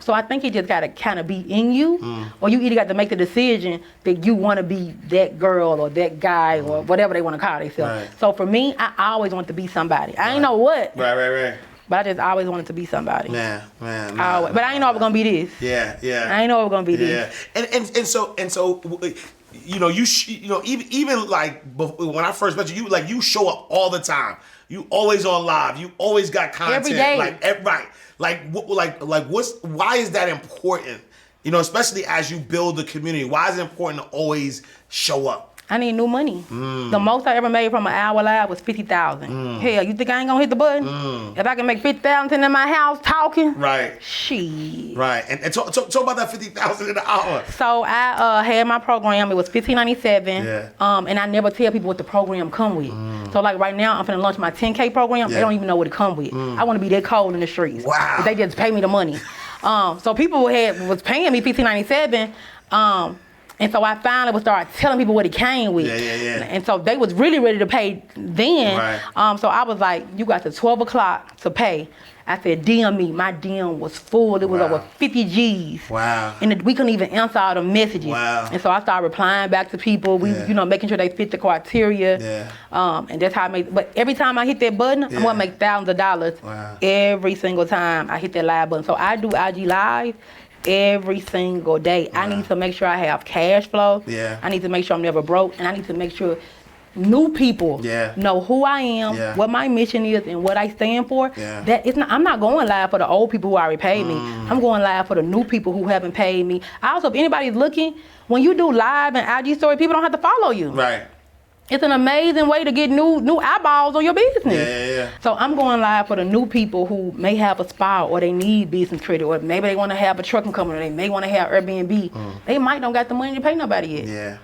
So I think it just gotta kind of be in you, or you either got to make the decision that you want to be that girl or that guy or whatever they want to call themselves. So for me, I always want to be somebody. I ain't know what. Right. But I just always wanted to be somebody. Man. Always. But I ain't know it was gonna be this. Yeah. I ain't know it was gonna be this. And so. You know, even like when I first met you, you show up all the time. You always on live. You always got content. Every day. Why is that important? You know, especially as you build the community. Why is it important to always show up? I need new money. The most I ever made from an hour live was $50,000. Hell, you think I ain't gonna hit the button? If I can make $50,000 in my house talking, shit. Right, and talk about that $50,000 in an hour. So I had my program. It was $15.97. And I never tell people what the program come with. So like right now, I'm finna launch my 10K program. They don't even know what it come with. I want to be that cold in the streets. Wow. They just pay me the money. So people was paying me $15.97. And so I finally would start telling people what it came with. Yeah. And so they was really ready to pay then. So I was like, you got to 12 o'clock to pay. I said, DM me. My DM was full. It was over 50 G's. Wow. And we couldn't even answer all the messages. Wow. And so I started replying back to people. We, making sure they fit the criteria. And that's how I made. But every time I hit that button, I'm gonna make thousands of dollars. Wow. Every single time I hit that live button. So I do IG Live every single day. I need to make sure I have cash flow. I need to make sure I'm never broke, and I need to make sure new people know who I am, what my mission is, and what I stand for. That it's not. I'm not going live for the old people who already paid me. I'm going live for the new people who haven't paid me. Also, if anybody's looking, when you do live and IG story, people don't have to follow you. Right. It's an amazing way to get new eyeballs on your business. Yeah. So I'm going live for the new people who may have a spa or they need business credit, or maybe they want to have a trucking company, or they may want to have Airbnb. They might don't got the money to pay nobody yet. Yeah.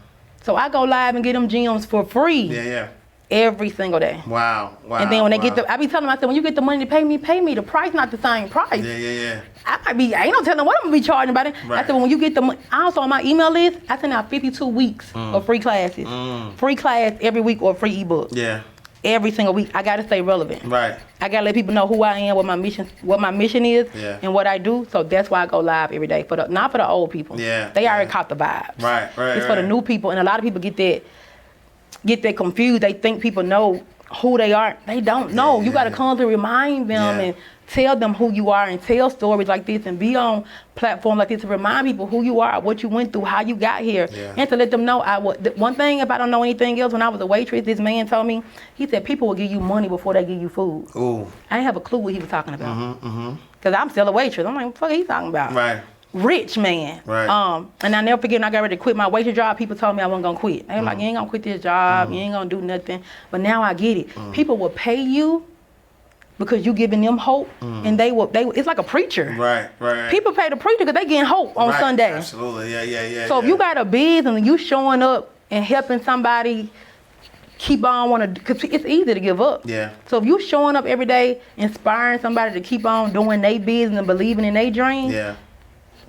So I go live and get them gems for free. Yeah. Every single day. Wow. And then when they get I be telling them, I said, when you get the money to pay me. The price not the same price. Yeah. I ain't no telling what I'm gonna be charging about it. Right. I said, when you get the money, also on my email list, I send out 52 weeks of free classes. Free class every week or free ebook. Yeah. Every single week. I gotta stay relevant. Right. I gotta let people know who I am, what my mission is, and what I do. So that's why I go live every day. Not for the old people. Yeah. They already caught the vibes. Right. It's for the new people, and a lot of people get that confused. They think people know who they are. They don't know. You got to constantly remind them and tell them who you are and tell stories like this and be on platforms like this to remind people who you are, what you went through, how you got here, and to let them know. One thing, if I don't know anything else, when I was a waitress, this man told me, he said people will give you money before they give you food. Ooh. I didn't have a clue what he was talking about. Because I'm still a waitress. I'm like, what the fuck he talking about? Right. Rich man. Right. And I never forget when I got ready to quit my waitress job, people told me I wasn't gonna quit. They were like, you ain't gonna quit this job, you ain't gonna do nothing. But now I get it. People will pay you because you giving them hope, and they will. It's like a preacher. Right. People pay the preacher because they getting hope on Sunday. Absolutely, yeah. So if you got a business and you showing up and helping somebody keep on because it's easy to give up. Yeah. So if you showing up every day, inspiring somebody to keep on doing their business and believing in their dreams. Yeah.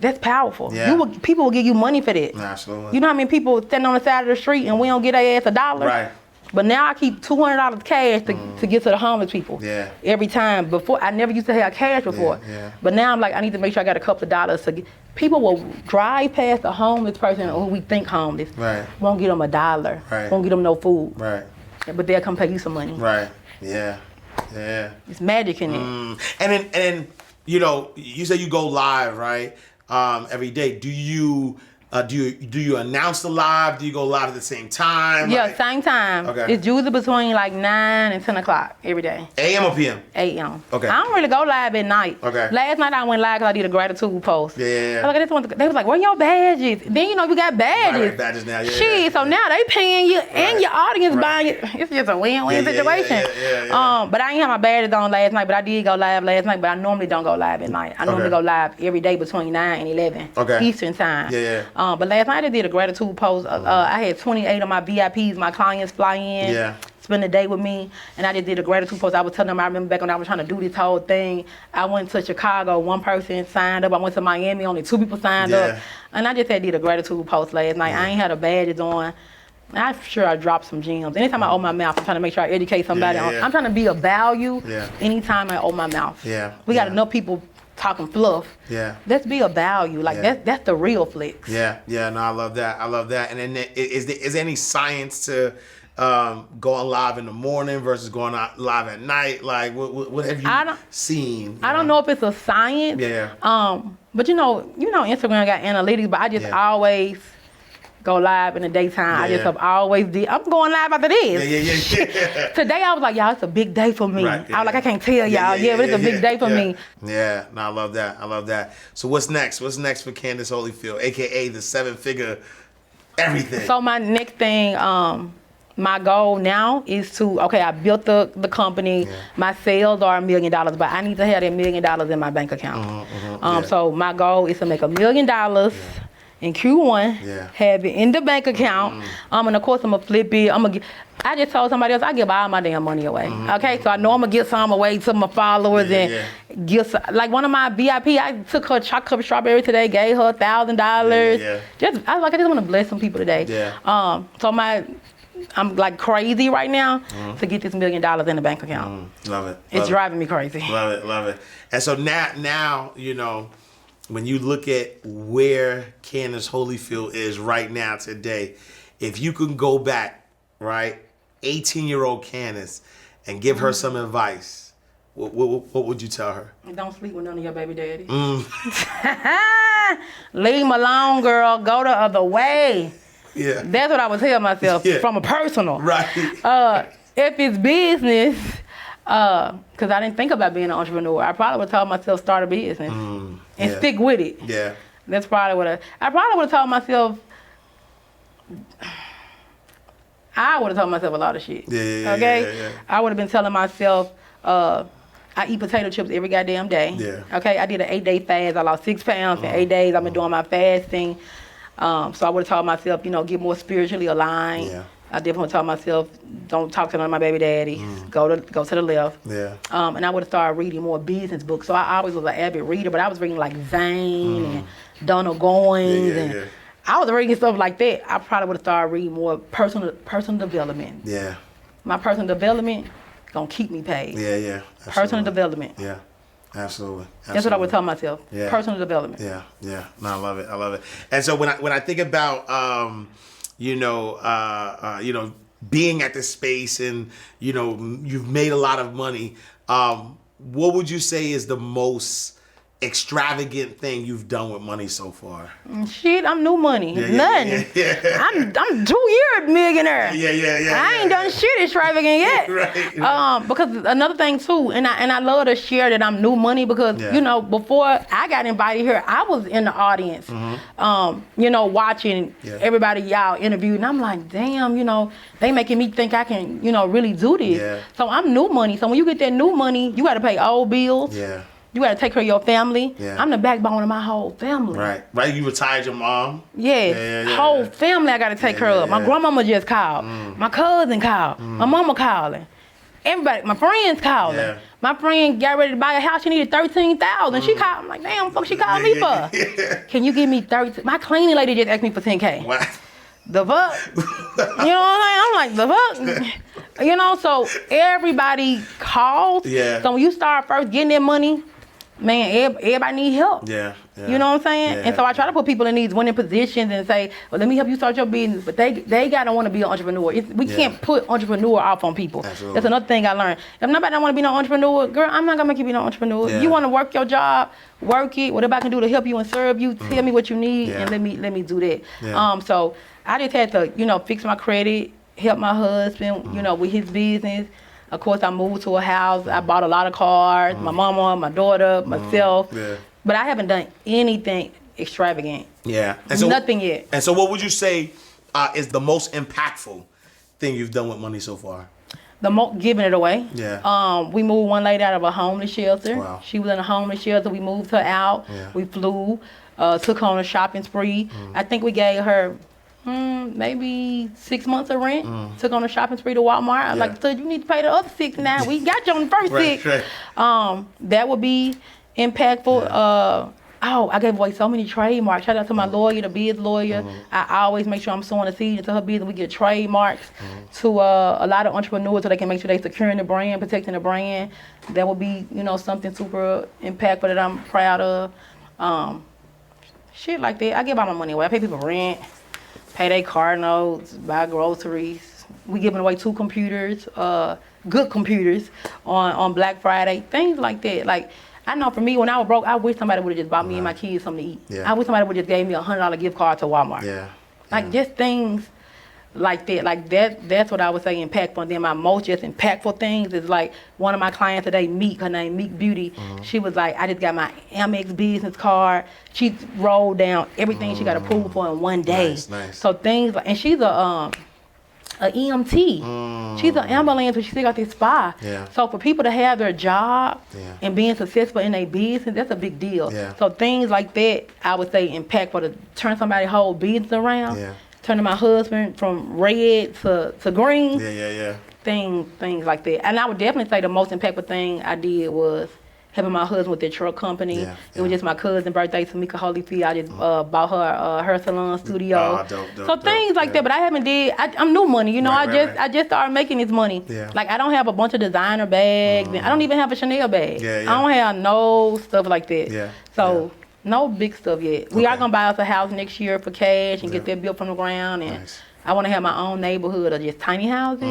That's powerful. Yeah. People will give you money for that. Absolutely. You know how many people standing on the side of the street and we don't get their ass $1? Right. But now I keep $200 cash to give to the homeless people. Yeah. Every time. Before, I never used to have cash before. Yeah. But now I'm like, I need to make sure I got a couple of dollars to get. People will drive past a homeless person who we think homeless. Right. Won't get them $1. Right. Won't get them no food. Right. But they'll come pay you some money. Right. Yeah. It's magic in it. And then you know, you say you go live, right? Every day. Do you announce the live? Do you go live at the same time? Yeah, same time. Okay. It's usually between like 9 and 10 o'clock every day. AM or PM? AM. Okay. I don't really go live at night. Okay. Last night I went live because I did a gratitude post. Yeah. I was like, I just want they was like, where your badges? Then you know we got badges. Right, badges now. Yeah. Shit, so now they paying you and your audience buying it. It's just a win-win situation. Yeah. But I didn't have my badges on last night, but I did go live last night. But I normally don't go live at night. I normally go live every day between 9 and 11 Eastern time. Yeah. But last night I did a gratitude post. I had 28 of my VIPs, my clients fly in, spend the day with me, and I just did a gratitude post. I was telling them, I remember back when I was trying to do this whole thing, I went to Chicago, one person signed up. I went to Miami, only 2 people signed up. And I just did a gratitude post last night. I ain't had a badges on. I'm sure I dropped some gems. Anytime I open my mouth, I'm trying to make sure I educate somebody. I'm trying to be of value anytime I open my mouth. We got enough people talking fluff. Let's be a value. Like that's the real flex. No, I love that. And then is there any science to going live in the morning versus going out live at night? Like what have you seen? I don't know if it's a science. But you know Instagram got analytics, but I just always go live in the daytime. I just have always did. I'm going live after this. Today I was like, y'all, it's a big day for me. I was like, I can't tell y'all. But it's a big day for me. Yeah, no, I love that. So what's next? What's next for Candace Holyfield, aka the 7-figure everything? So my next thing, my goal now is to, I built the company. My sales are $1 million, but I need to have that $1 million in my bank account. So my goal is to make $1 million in Q1, have it in the bank account, and of course I'm gonna flip it. I just told somebody else I give all my damn money away. Okay, so I know I'm gonna give some away to my followers and give some, like one of my VIP. I took her chocolate covered strawberry today, gave her $1,000. I just want to bless some people today. So I'm like crazy right now to get this $1 million in the bank account. Love it. It's driving me crazy. Love it. And so now you know, when you look at where Candace Holyfield is right now today, if you can go back, right, 18-year-old Candace, and give her some advice, what would you tell her? Don't sleep with none of your baby daddy. Leave him alone, girl. Go the other way. That's what I would tell myself from a personal. Right. If it's business, because I didn't think about being an entrepreneur, I probably would have told myself start a business and stick with it. That's probably what I probably would have told myself. I would have told myself a lot of shit. I would have been telling myself, I eat potato chips every goddamn day. I did an 8-day fast. I lost 6 pounds in 8 days. I've been doing my fasting. So I would have told myself, get more spiritually aligned. I definitely told myself, don't talk to none of my baby daddy. Go to the left. And I would have started reading more business books. So I always was an avid reader, but I was reading like Zane and Donald Goines and I was reading stuff like that. I probably would have started reading more personal development. My personal development gonna keep me paid. Personal development. Absolutely. That's what I would tell myself. Personal development. No, I love it. And so when I think about being at this space and, you know, you've made a lot of money. What would you say is the most extravagant thing you've done with money so far? Shit, I'm new money. Yeah, Nothing. yeah. I'm 2-year millionaire. Yeah. I ain't done shit extravagant yet. Right. Because another thing too, and I love to share that I'm new money because you know, before I got invited here, I was in the audience, you know, watching everybody y'all interview, and I'm like, damn, you know, they making me think I can, you know, really do this. Yeah. So I'm new money. So when you get that new money, you got to pay old bills. Yeah. You got to take care of your family. Yeah. I'm the backbone of my whole family. Right. You retired your mom. Whole family I got to take care of. My grandmama just called. My cousin called. My mama calling. Everybody, my friends calling. Yeah. My friend got ready to buy a house. She needed $13,000. She called. I'm like, damn, what the fuck she called me for? Can you give me 30? My cleaning lady just asked me for $10K. What? The fuck? You know what I'm saying? I'm like, the fuck? You know, so everybody calls. Yeah. So when you start first getting that money, man, everybody need help. Yeah. You know what I'm saying? Yeah. And so I try to put people in these winning positions and say, well, let me help you start your business. But they gotta want to be an entrepreneur. We can't put entrepreneur off on people. Absolutely. That's another thing I learned. If nobody don't want to be no entrepreneur, girl, I'm not gonna make you be no entrepreneur. Yeah. You want to work your job, work it. Whatever I can do to help you and serve you, tell me what you need, and let me do that. Yeah. So I just had to, you know, fix my credit, help my husband, you know, with his business. Of course, I moved to a house. I bought a lot of cars. My mama, my daughter, myself. Yeah. But I haven't done anything extravagant. Yeah. And so, nothing yet. And so what would you say is the most impactful thing you've done with money so far? Giving it away. Yeah. We moved one lady out of a homeless shelter. Wow. She was in a homeless shelter. We moved her out. Yeah. We flew, took her on a shopping spree. I think we gave her maybe 6 months of rent. Took on a shopping spree to Walmart. I was like, so you need to pay the other 6 now. We got you on the first 6. Right. That would be impactful. Yeah. I gave away so many trademarks. Shout out to my lawyer, the biz lawyer. I always make sure I'm sowing a seed into her business. We get trademarks to a lot of entrepreneurs so they can make sure they securing the brand, protecting the brand. That would be, you know, something super impactful that I'm proud of. Shit like that. I give all my money away. I pay people rent, pay their car notes, buy groceries. We giving away 2 computers, good computers on Black Friday. Things like that. Like, I know for me, when I was broke, I wish somebody would have just bought me and my kids something to eat. Yeah. I wish somebody would have just gave me a $100 gift card to Walmart. Yeah. Like just things like that. Like that's what I would say impactful. And then my most just impactful things is like one of my clients today, Meek, her name Meek Beauty. She was like, I just got my Amex business card. She rolled down everything she got approved for in one day. Nice. So things like, and she's a EMT. She's an ambulance, but she still got this spa. Yeah. So for people to have their job Yeah. and being successful in their business, that's a big deal. Yeah. So things like that, I would say impactful to turn somebody's whole business around. Yeah. Turning my husband from red to green. Yeah. Things like that. And I would definitely say the most impactful thing I did was helping my husband with their truck company. Yeah, It was just my cousin's birthday, Tamika Holyfield. I just bought her salon studio. Dope, things like that. But I haven't I'm new money. You know, Right. I just started making this money. Yeah. Like I don't have a bunch of designer bags. And I don't even have a Chanel bag. Yeah. I don't have no stuff like that. Yeah. So no big stuff yet. We are Okay. gonna buy us a house next year for cash and get that built from the ground. And Nice. I want to have my own neighborhood of just tiny houses.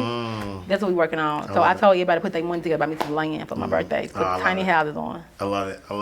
That's what we're working on. So I told everybody to put their money together, buy me some land for my birthday. Put I love tiny it. houses on. I love it. All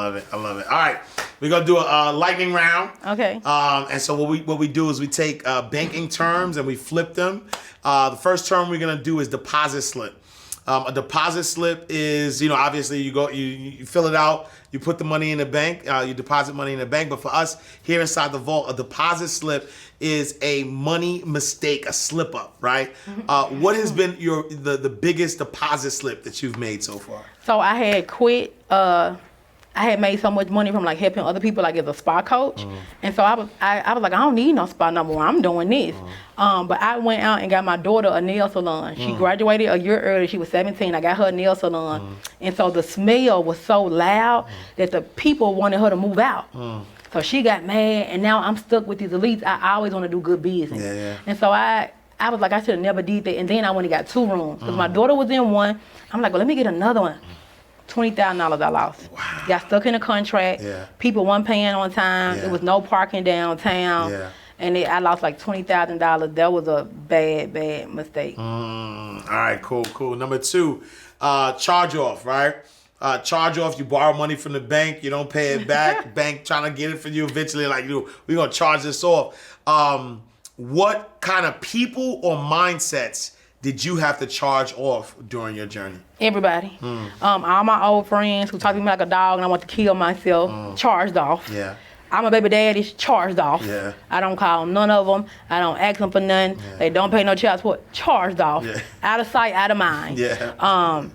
right, we're gonna do a lightning round. Okay. And so what we do is we take banking terms and we flip them. The first term we're gonna do is deposit slip. A deposit slip is, you know, obviously you fill it out, you put the money in the bank, you deposit money in the bank. But for us here inside the vault, a deposit slip is a money mistake, a slip up, right? What has been the biggest deposit slip that you've made so far? So I had quit. I had made so much money from like helping other people, like as a spa coach, and so I was like, I don't need no spa no more. I'm doing this. But I went out and got my daughter a nail salon. She graduated a year early. She was 17. I got her a nail salon, and so the smell was so loud that the people wanted her to move out. So she got mad, and now I'm stuck with these elites. I always want to do good business, and so I was like, I should have never did that. And then I went and got 2 rooms because my daughter was in one. I'm like, well, let me get another one. $20,000 I lost. Got stuck in a contract. People weren't paying on time. Yeah. There was no parking downtown. and I lost like $20,000. That was a bad mistake. All right, cool. Number 2, charge off, right? Charge off, you borrow money from the bank, you don't pay it back, bank trying to get it for you eventually, like, we're going to charge this off. What kind of people or mindsets did you have to charge off during your journey? Everybody. All my old friends who talk to me like a dog and I want to kill myself, charged off. Yeah. I'm a baby daddy, charged off. Yeah. I don't call none of them. I don't ask them for nothing. Yeah. They don't pay no child support. Charged off. Yeah. Out of sight, out of mind. Yeah.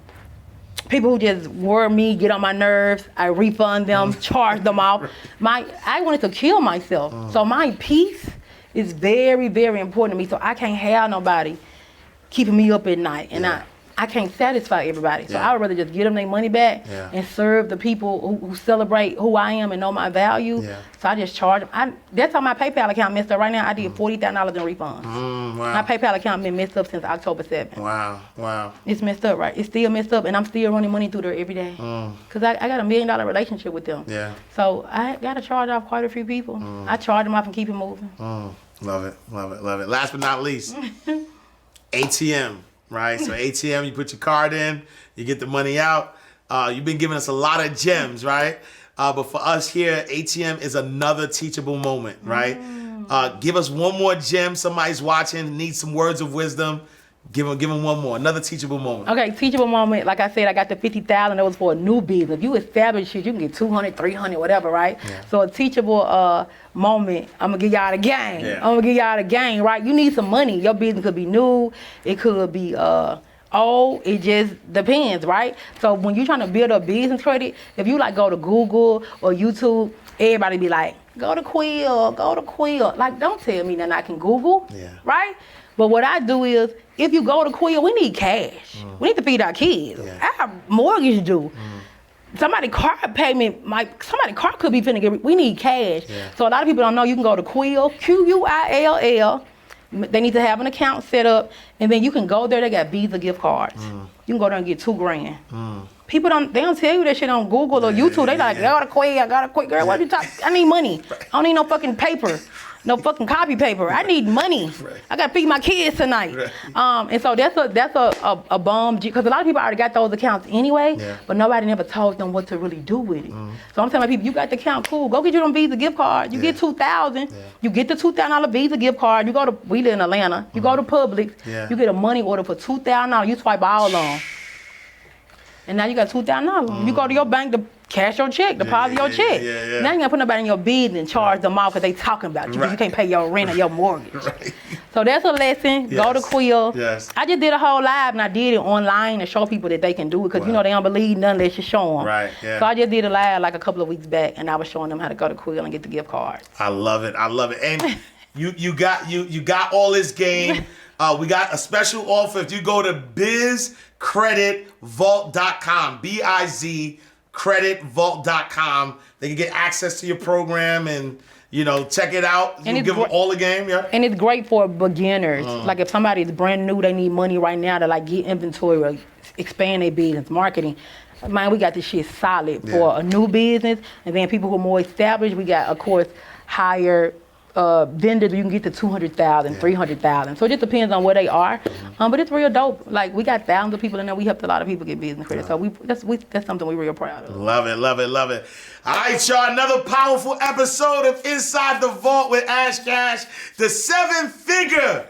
People who just worry me, get on my nerves, I refund them, charge them off. I wanted to kill myself. So my peace is very, very important to me. So I can't have nobody keeping me up at night. And I can't satisfy everybody. So I would rather just give them their money back and serve the people who celebrate who I am and know my value. Yeah. So I just charge them. That's how my PayPal account messed up. Right now, I did $40,000 in refunds. Wow. My PayPal account been messed up since October 7th. Wow. It's messed up, right? It's still messed up, and I'm still running money through there every day. Because I got $1 million relationship with them. Yeah. So I got to charge off quite a few people. I charge them off and keep it moving. Love it. Last but not least, ATM. Right, so ATM, you put your card in, you get the money out. You've been giving us a lot of gems, right? But for us here, ATM is another teachable moment, right? Give us one more gem. Somebody's watching, needs some words of wisdom. Give them one more, another teachable moment. Okay, teachable moment. Like I said, I got the $50,000. That was for a new business. If you establish it, you can get 200, 300, whatever, right? Yeah. So a teachable moment. I'm gonna give y'all the game. Yeah. I'm gonna give y'all the game, right? You need some money. Your business could be new. It could be old. It just depends, right? So when you're trying to build up business credit, if you like go to Google or YouTube, everybody be like, go to Quill. Like, don't tell me that I can Google, right? But what I do is, if you go to Quill, we need cash. We need to feed our kids. Our mortgage due. Somebody car payment, somebody car could be finna get, we need cash. So a lot of people don't know you can go to Quill, Quill. They need to have an account set up, and then you can go there, they got Visa gift cards. You can go there and get $2,000. People they don't tell you that shit on Google or YouTube. They like, I got a Quill. Girl, what you talking? I need money. I don't need no fucking paper. No fucking copy paper. I need money. I gotta feed my kids tonight. And so that's a bum, because a lot of people already got those accounts anyway, but nobody never told them what to really do with it. So I'm telling my people, you got the account, cool. Go get you them Visa gift cards. You get $2,000. You get the $2,000 Visa gift card. You go to, we live in Atlanta. You go to Publix. You get a money order for $2,000. You swipe all of them. And now you got $2,000. You go to your bank to cash your check, deposit your check. Now you gotta put nobody in your business and charge them off because they talking about you because you can't pay your rent or your mortgage. So that's a lesson. Go to Quill. I just did a whole live and I did it online to show people that they can do it because you know they don't believe none unless you show them. So I just did a live like a couple of weeks back and I was showing them how to go to Quill and get the gift cards. I love it. And you got all this game. We got a special offer if you go to bizcreditvault.com, B-I-Z creditvault.com. They can get access to your program and, check it out. You give them all the game, And it's great for beginners. Like if somebody's brand new, they need money right now to like get inventory or expand their business, marketing. Man, we got this shit solid for a new business. And then people who are more established, we got, of course, higher vendors. You can get to 200,000, 300,000. So it just depends on where they are. But it's real dope. Like we got thousands of people in there. We helped a lot of people get business credit. So that's something we're real proud of. Love it. All right, y'all. Another powerful episode of Inside the Vault with Ash Cash, the 7-figure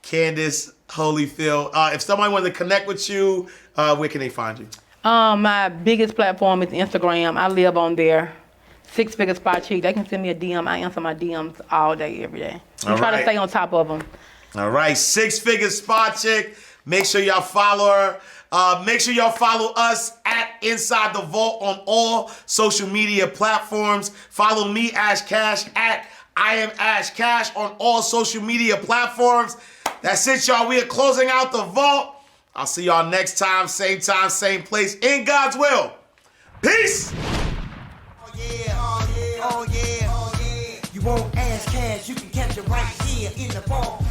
Candice Holyfield. If somebody wanted to connect with you, where can they find you? My biggest platform is Instagram. I live on there. 6-figure spot chick. They can send me a DM. I answer my DMs all day, every day. I try to stay on top of them. All right, 6-figure spot chick. Make sure y'all follow her. Make sure y'all follow us at Inside the Vault on all social media platforms. Follow me, Ash Cash, at I am Ash Cash on all social media platforms. That's it, y'all. We are closing out the vault. I'll see y'all next time, same place, in God's will. Peace. Oh yeah. You won't ask cash, you can catch it right here in the vault.